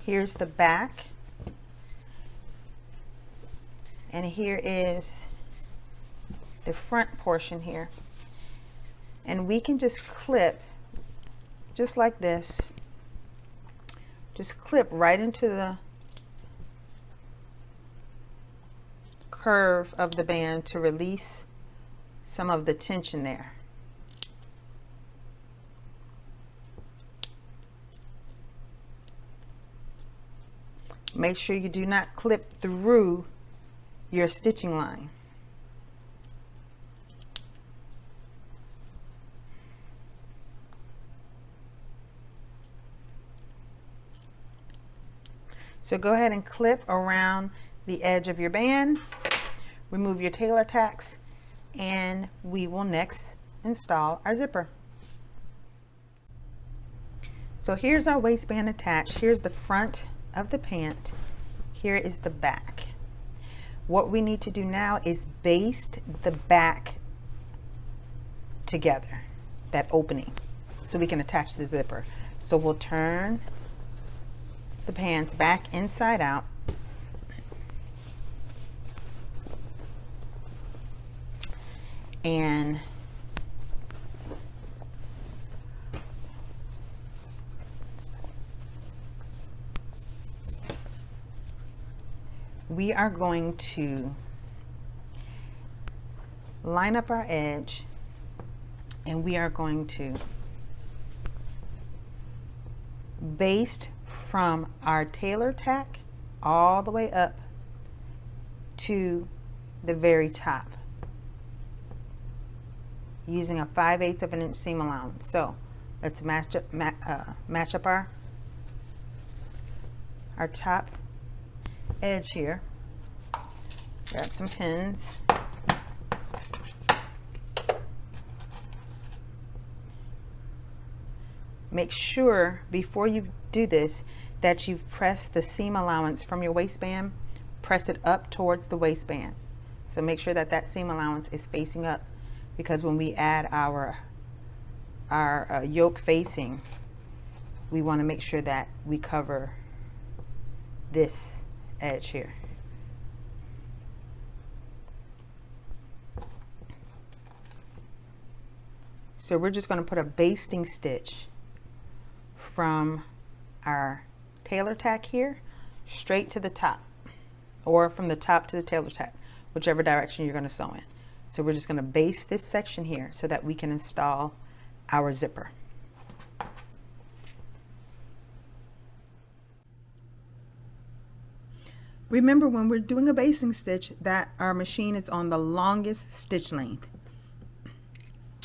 here's the back, and here is the front portion here, and we can just clip just like this, just clip right into the curve of the band to release some of the tension there. Make sure you do not clip through your stitching line. So go ahead and clip around the edge of your band, remove your tailor tacks, and we will next install our zipper. So here's our waistband attached. Here's the front of the pant. Here is the back. What we need to do now is baste the back together, that opening, so we can attach the zipper. So we'll turn the pants back inside out. And we are going to line up our edge, and we are going to baste from our tailor tack all the way up to the very top, using a 5/8 of an inch seam allowance. So let's match up our top edge here. Grab some pins. Make sure before you do this that you've pressed the seam allowance from your waistband, press it up towards the waistband. So make sure that that seam allowance is facing up, because when we add our yoke facing, we want to make sure that we cover this edge here. So we're just going to put a basting stitch from our tailor tack here straight to the top, or from the top to the tailor tack, whichever direction you're going to sew in. So we're just going to baste this section here so that we can install our zipper. Remember, when we're doing a basting stitch, that our machine is on the longest stitch length,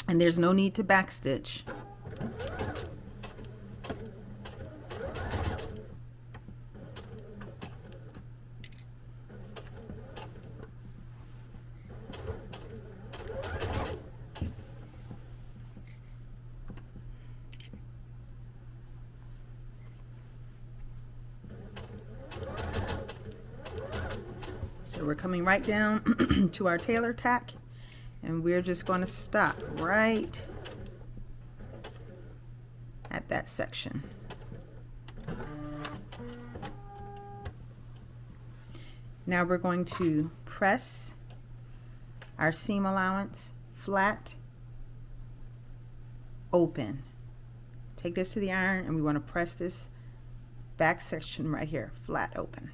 and there's no need to back stitch. So we're coming right down to our tailor tack, and we're just going to stop right at that section. Now we're going to press our seam allowance flat open. Take this to the iron, and we want to press this back section right here flat open.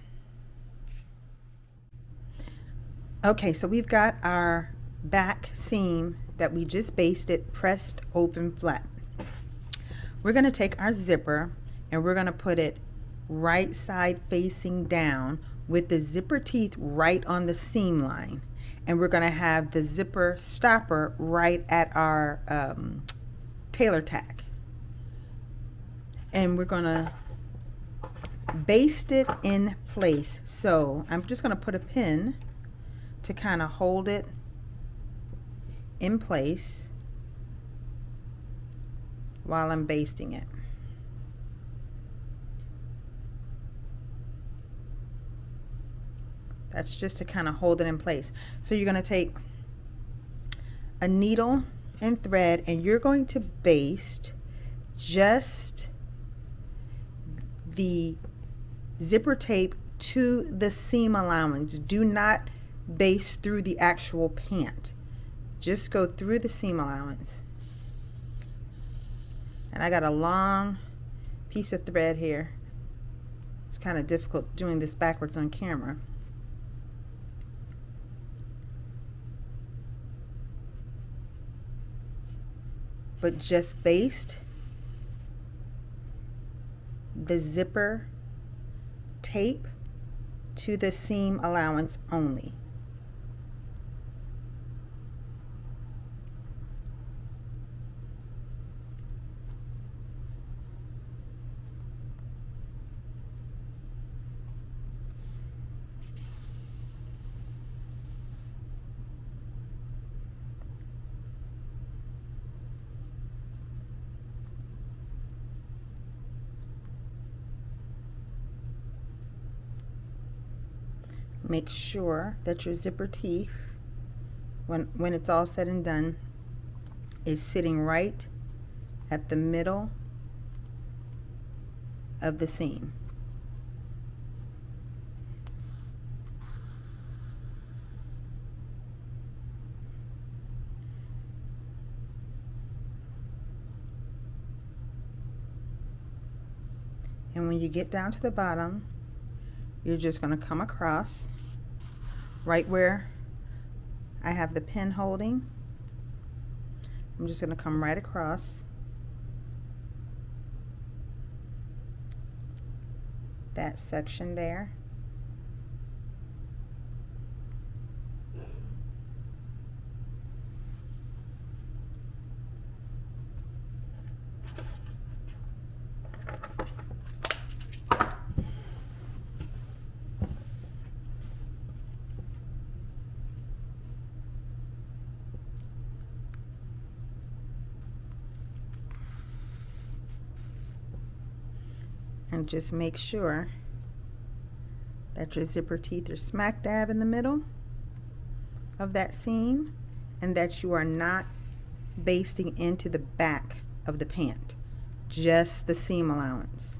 Okay, so we've got our back seam that we just basted pressed open flat. We're going to take our zipper and we're going to put it right side facing down with the zipper teeth right on the seam line, and we're going to have the zipper stopper right at our tailor tack, and we're going to baste it in place. So I'm just going to put a pin to kind of hold it in place while I'm basting it. That's just to kind of hold it in place. So you're going to take a needle and thread, and you're going to baste just the zipper tape to the seam allowance. Do not baste through the actual pant. Just go through the seam allowance. And I got a long piece of thread here. It's kind of difficult doing this backwards on camera. But just baste the zipper tape to the seam allowance only. make sure that your zipper teeth, when it's all said and done, is sitting right at the middle of the seam. And when you get down to the bottom, you're just going to come across right where I have the pin holding. I'm just going to come right across that section there. And just make sure that your zipper teeth are smack dab in the middle of that seam and that you are not basting into the back of the pant, just the seam allowance.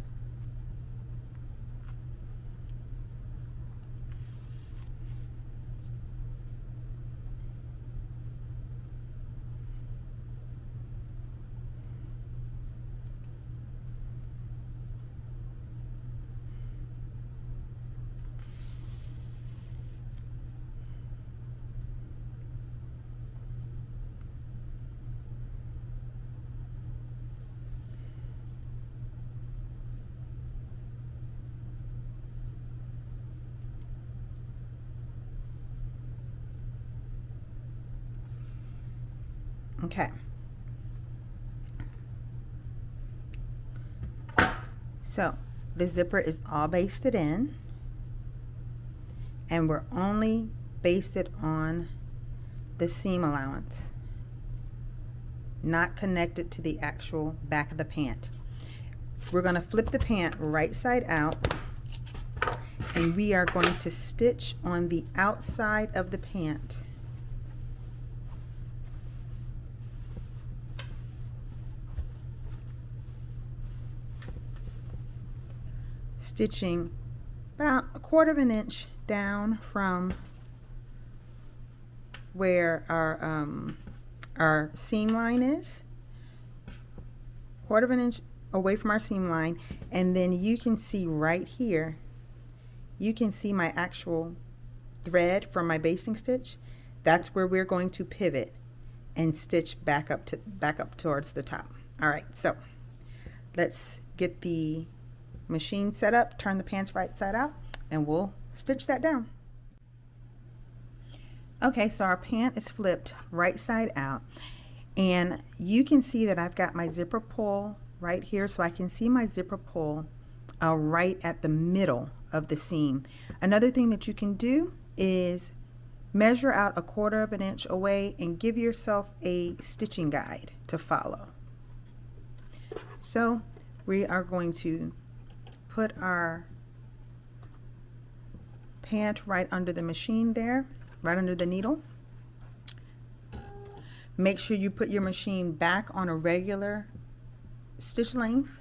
Okay. So the zipper is all basted in, and we're only basted on the seam allowance, not connected to the actual back of the pant. We're going to flip the pant right side out, and we are going to stitch on the outside of the pant. Stitching about 1/4 of an inch down from where our seam line is, 1/4 of an inch away from our seam line, and then you can see right here, you can see my actual thread from my basting stitch. That's where we're going to pivot and stitch back up towards the top. All right, so let's get the machine set up, turn the pants right side out, and we'll stitch that down. Okay, so our pant is flipped right side out, and you can see that I've got my zipper pull right here, so I can see my zipper pull right at the middle of the seam. Another thing that you can do is measure out 1/4 of an inch away and give yourself a stitching guide to follow. So we are going to put our pant right under the machine there, right under the needle. Make sure you put your machine back on a regular stitch length.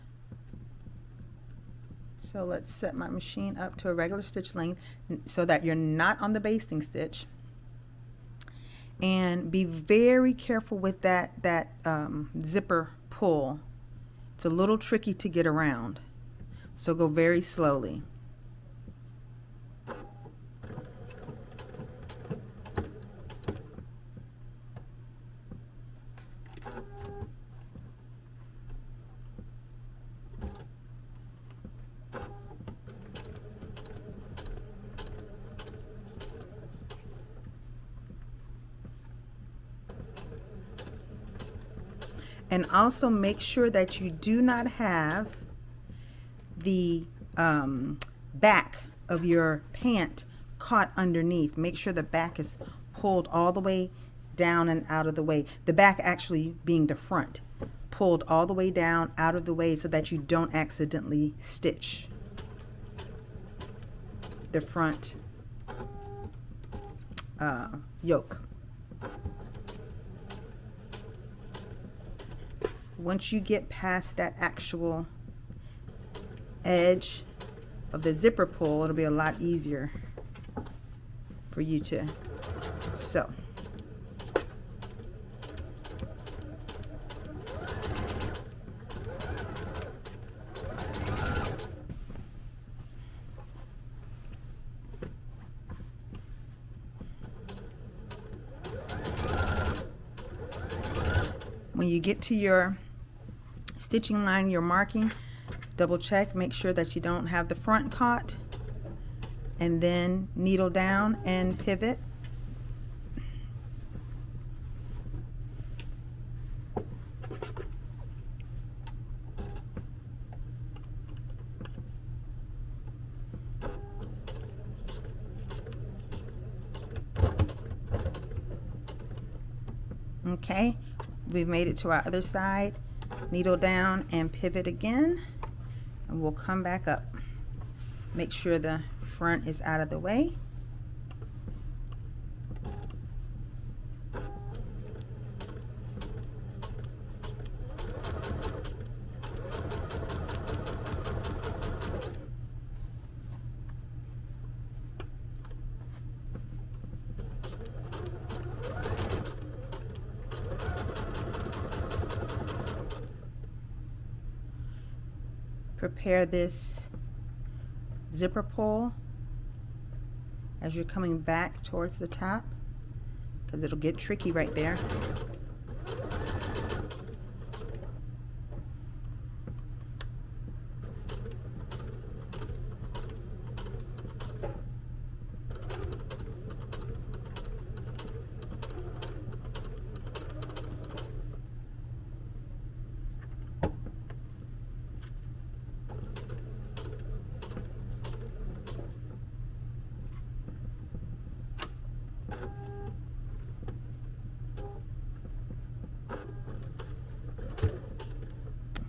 So let's set my machine up to a regular stitch length so that you're not on the basting stitch. And be very careful with that zipper pull. It's a little tricky to get around. So go very slowly. And also make sure that you do not have the back of your pant caught underneath. Make sure the back is pulled all the way down and out of the way. The back actually being the front, pulled all the way down out of the way so that you don't accidentally stitch the front yoke. Once you get past that actual edge of the zipper pull, it'll be a lot easier for you to sew. When you get to your stitching line you're marking, double check, make sure that you don't have the front caught, and then needle down and pivot. Okay, we've made it to our other side. Needle down and pivot again, and we'll come back up. Make sure the front is out of the way. Prepare this zipper pull as you're coming back towards the top, because it'll get tricky right there.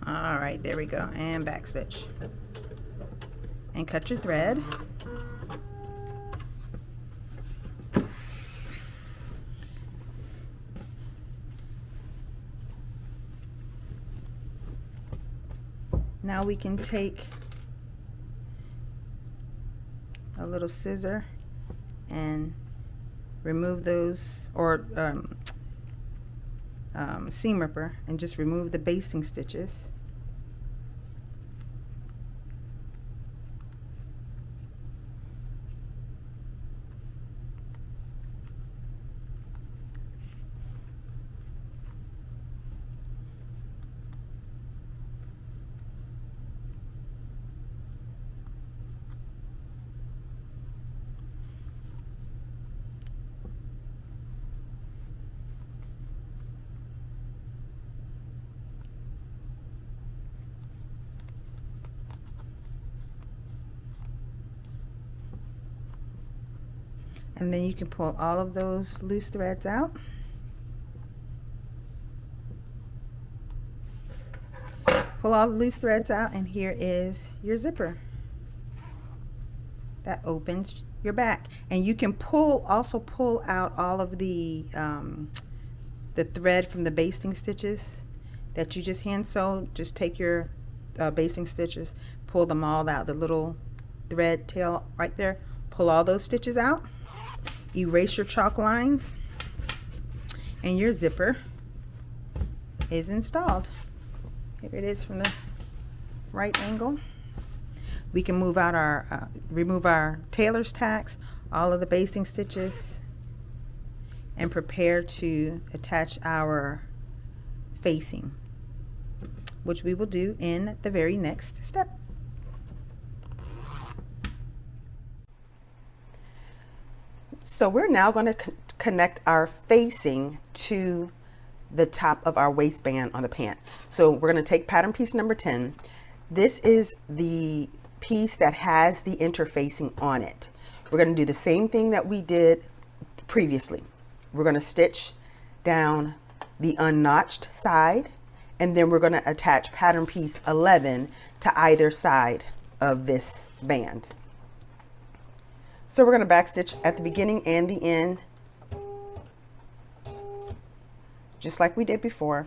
All right, there we go, and back stitch, and cut your thread. Now we can take a little scissor and remove those, or seam ripper, and just remove the basting stitches. And then you can pull all of those loose threads out. Pull all the loose threads out, and here is your zipper. That opens your back. And you can also pull out all of the thread from the basting stitches that you just hand sewed. Just take your basting stitches, pull them all out, the little thread tail right there. Pull all those stitches out. Erase your chalk lines, and your zipper is installed. Here it is from the right angle. We can move out our remove our tailor's tacks, all of the basting stitches, and prepare to attach our facing, which we will do in the very next step. So we're now going to connect our facing to the top of our waistband on the pant. So we're going to take pattern piece number 10. This is the piece that has the interfacing on it. We're going to do the same thing that we did previously. We're going to stitch down the unnotched side, and then we're going to attach pattern piece 11 to either side of this band. So we're going to backstitch at the beginning and the end just like we did before.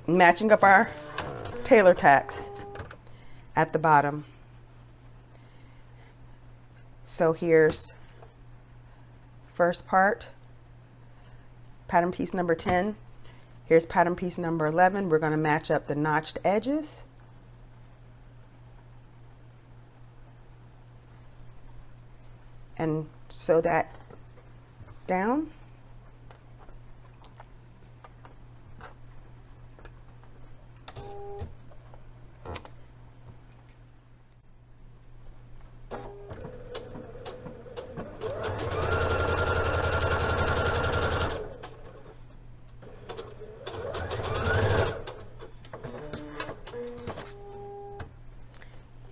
Matching up our tailor tacks at the bottom. So here's first part, pattern piece number 10. Here's pattern piece number 11. We're going to match up the notched edges. And sew that down.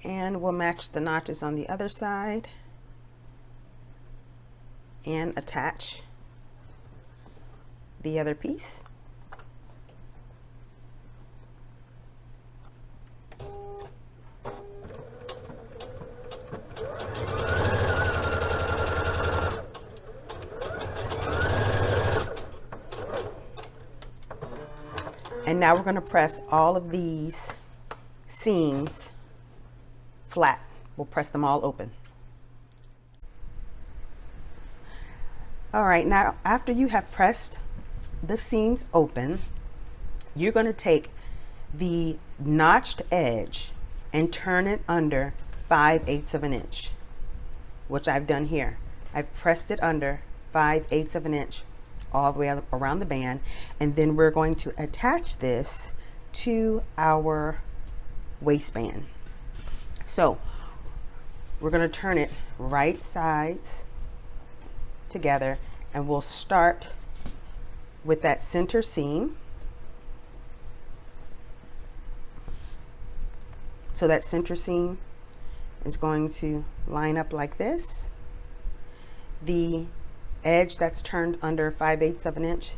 And we'll match the notches on the other side and attach the other piece. And now we're going to press all of these seams flat. We'll press them all open. All right, now after you have pressed the seams open, you're going to take the notched edge and turn it under 5/8 of an inch, which I've done here. I've pressed it under 5/8 of an inch all the way around the band, and then we're going to attach this to our waistband. So we're going to turn it right sides together, and we'll start with that center seam. So that center seam is going to line up like this. The edge that's turned under 5/8 of an inch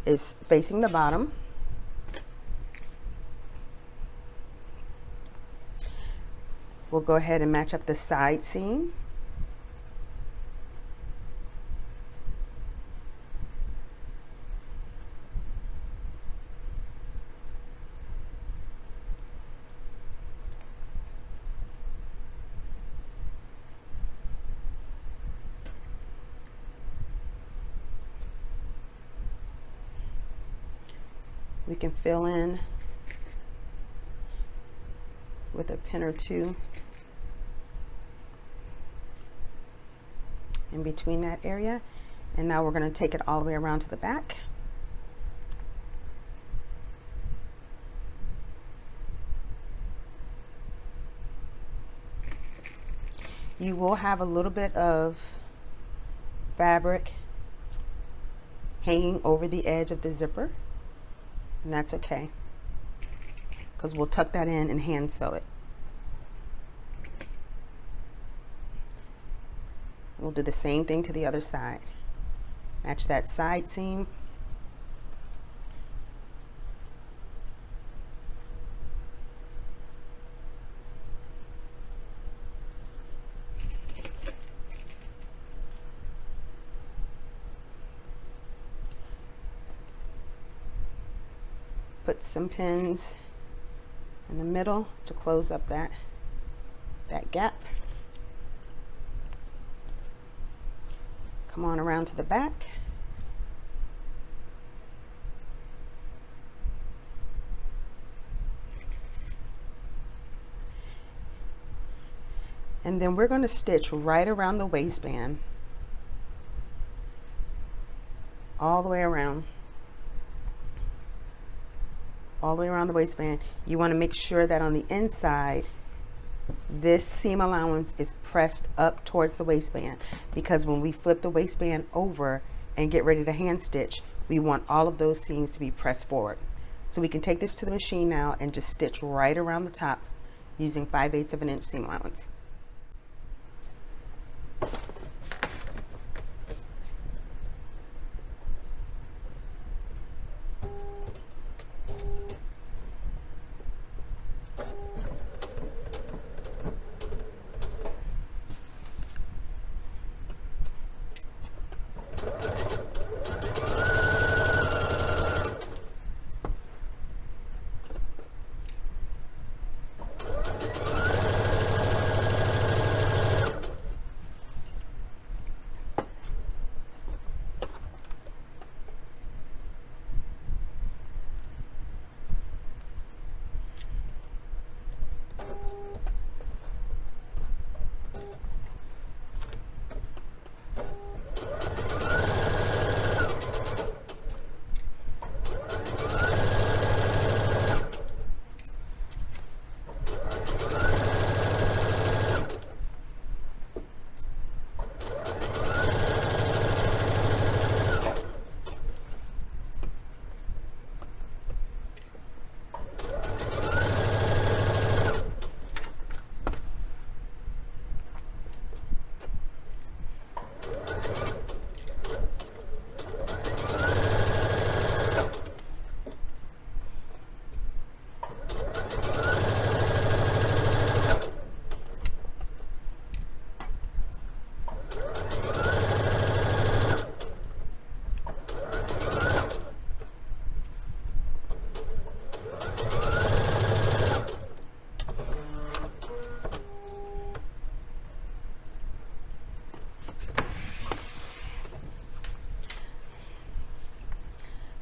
is facing the bottom. We'll go ahead and match up the side seam. We can fill in with a pin or two in between that area. And now we're going to take it all the way around to the back. You will have a little bit of fabric hanging over the edge of the zipper, and that's okay, because we'll tuck that in and hand sew it. We'll do the same thing to the other side. Match that side seam. Put some pins in the middle to close up that gap. Come on around to the back. And then we're going to stitch right around the waistband, all the way around. All the way around the waistband. You want to make sure that on the inside, this seam allowance is pressed up towards the waistband, because when we flip the waistband over and get ready to hand stitch, we want all of those seams to be pressed forward. So we can take this to the machine now and just stitch right around the top using 5/8 of an inch seam allowance.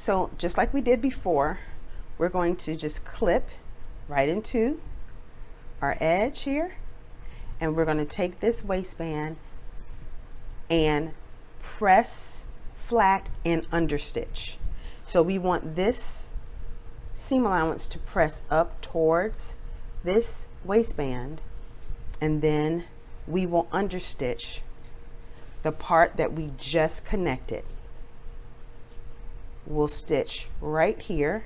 So just like we did before, we're going to just clip right into our edge here, and we're going to take this waistband and press flat and understitch. So we want this seam allowance to press up towards this waistband, and then we will understitch the part that we just connected. We'll stitch right here,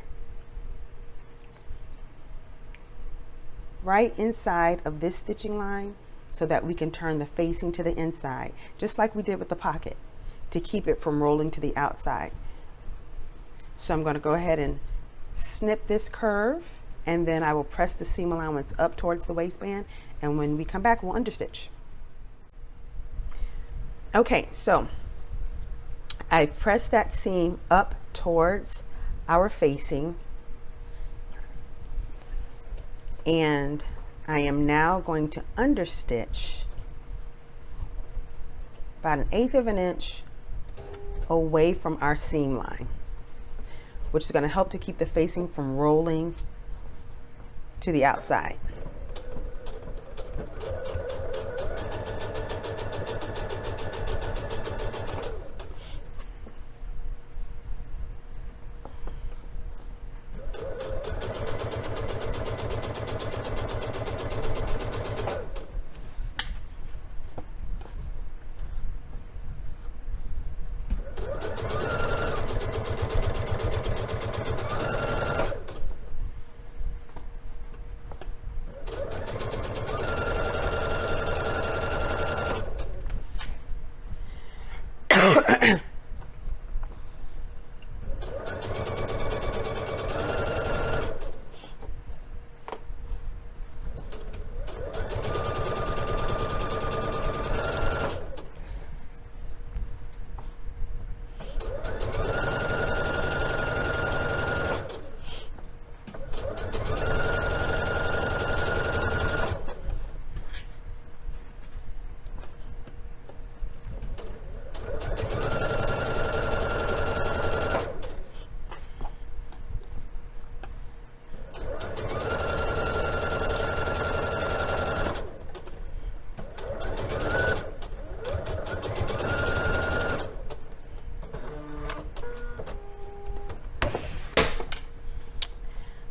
right inside of this stitching line, so that we can turn the facing to the inside, just like we did with the pocket, to keep it from rolling to the outside. So I'm going to go ahead and snip this curve, and then I will press the seam allowance up towards the waistband, and when we come back, we'll understitch. Okay, so I pressed that seam up towards our facing, and I am now going to understitch about 1/8 of an inch away from our seam line, which is going to help to keep the facing from rolling to the outside.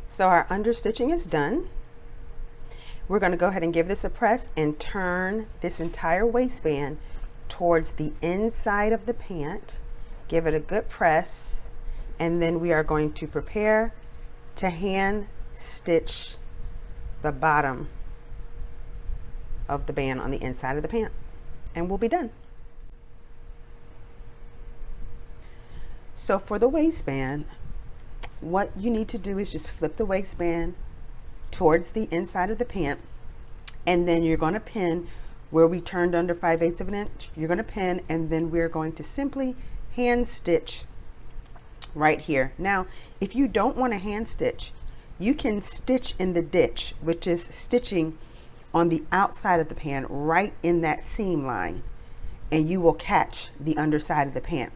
So our understitching is done. We're going to go ahead and give this a press and turn this entire waistband towards the inside of the pant. Give it a good press, and then we are going to prepare to hand stitch the bottom of the band on the inside of the pant, and we'll be done. So for the waistband, what you need to do is just flip the waistband towards the inside of the pant, and then you're going to pin where we turned under 5/8 of an inch. You're going to pin, and then we're going to simply hand stitch right here. Now, if you don't want to hand stitch, you can stitch in the ditch, which is stitching on the outside of the pant right in that seam line, and you will catch the underside of the pant.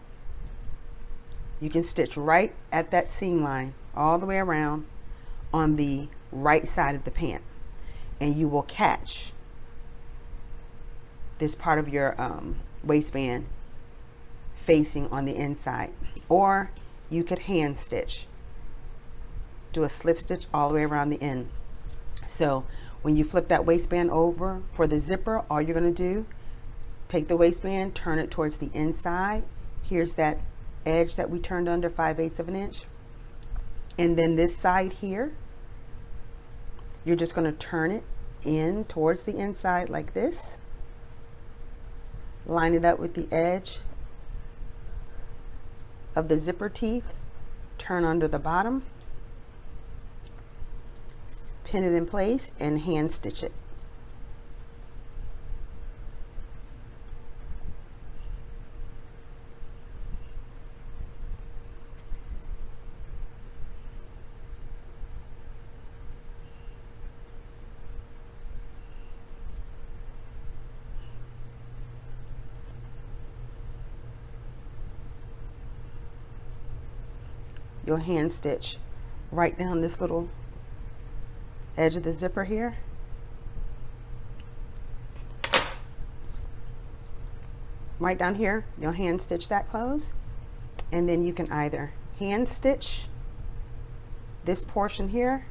You can stitch right at that seam line all the way around on the right side of the pant, and you will catch this part of your waistband facing on the inside. Or you could hand stitch, do a slip stitch all the way around the end. So when you flip that waistband over for the zipper, all you're going to do, take the waistband, turn it towards the inside. Here's that edge that we turned under 5/8 of an inch, and then this side here, you're just going to turn it in towards the inside like this, line it up with the edge of the zipper teeth, turn under the bottom, pin it in place, and hand stitch it. you'll hand stitch right down this little edge of the zipper here. Right down here, you'll hand stitch that close, and then you can either hand stitch this portion here,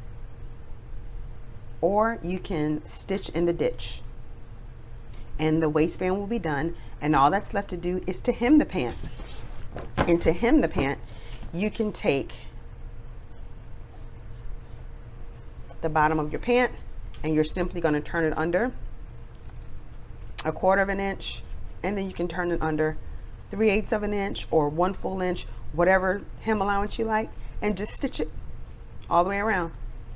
or you can stitch in the ditch, and the waistband will be done, and all that's left to do is to hem the pant. And to hem the pant, you can take the bottom of your pant and you're simply going to turn it under 1/4 of an inch, and then you can turn it under 3/8 of an inch or 1 full inch, whatever hem allowance you like, and just stitch it all the way around,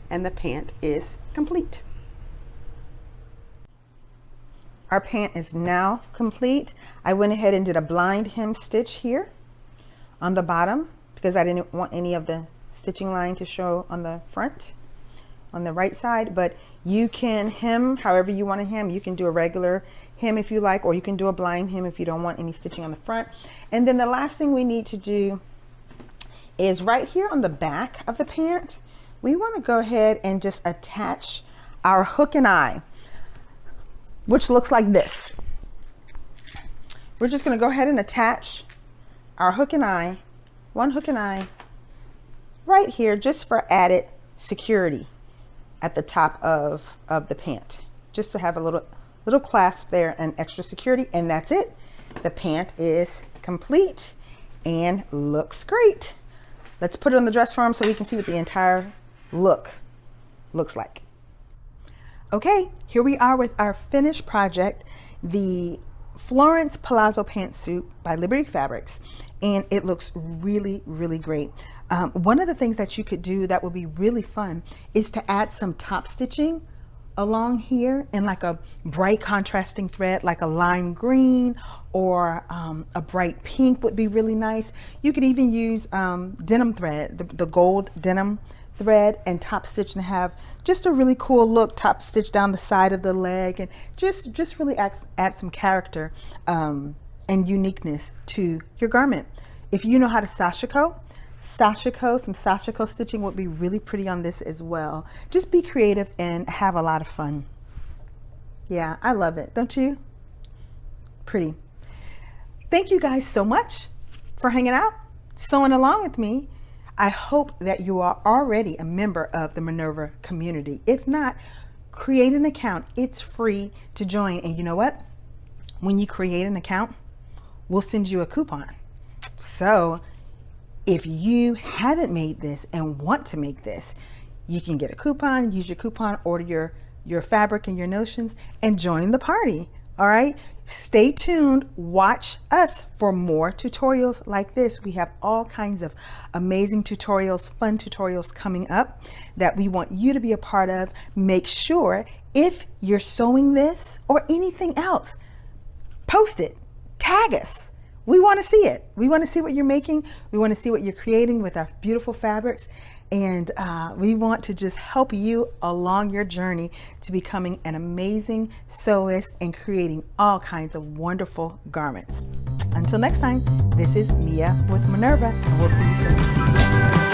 and the pant is complete. Our pant is now complete. I went ahead and did a blind hem stitch here on the bottom because I didn't want any of the stitching line to show on the front, on the right side, but you can hem however you want to hem. You can do a regular hem if you like, or you can do a blind hem if you don't want any stitching on the front. And then the last thing we need to do is right here on the back of the pant, we want to go ahead and just attach our hook and eye, which looks like this. We're just going to go ahead and attach our hook and eye, one hook and eye right here, just for added security at the top of the pant, just to have a little clasp there and extra security. And that's it. The pant is complete and looks great. Let's put it on the dress form so we can see what the entire look looks like. Okay, here we are with our finished project, the Florence Palazzo pantsuit by Liberty Fabrics, and it looks really, really great. One of the things that you could do that would be really fun is to add some top stitching along here in like a bright contrasting thread, like a lime green or a bright pink would be really nice. You could even use denim thread, the gold denim thread, and top stitch and have just a really cool look, top stitch down the side of the leg, and just really add some character and uniqueness to your garment. If you know how to sashiko, some sashiko stitching would be really pretty on this as well. Just be creative and have a lot of fun. Yeah, I love it, don't you? Pretty. Thank you guys so much for hanging out, sewing along with me. I hope that you are already a member of the Minerva community. If not, create an account. It's free to join. And you know what? When you create an account, we'll send you a coupon. So if you haven't made this and want to make this, you can get a coupon, use your coupon, order your fabric and your notions, and join the party. All right, stay tuned, watch us for more tutorials like this. We have all kinds of amazing tutorials, fun tutorials coming up that we want you to be a part of. Make sure if you're sewing this or anything else, post it, tag us. We want to see it. We want to see what you're making. We want to see what you're creating with our beautiful fabrics. And we want to just help you along your journey to becoming an amazing sewist and creating all kinds of wonderful garments. Until next time, this is Mia with Minerva, and we'll see you soon.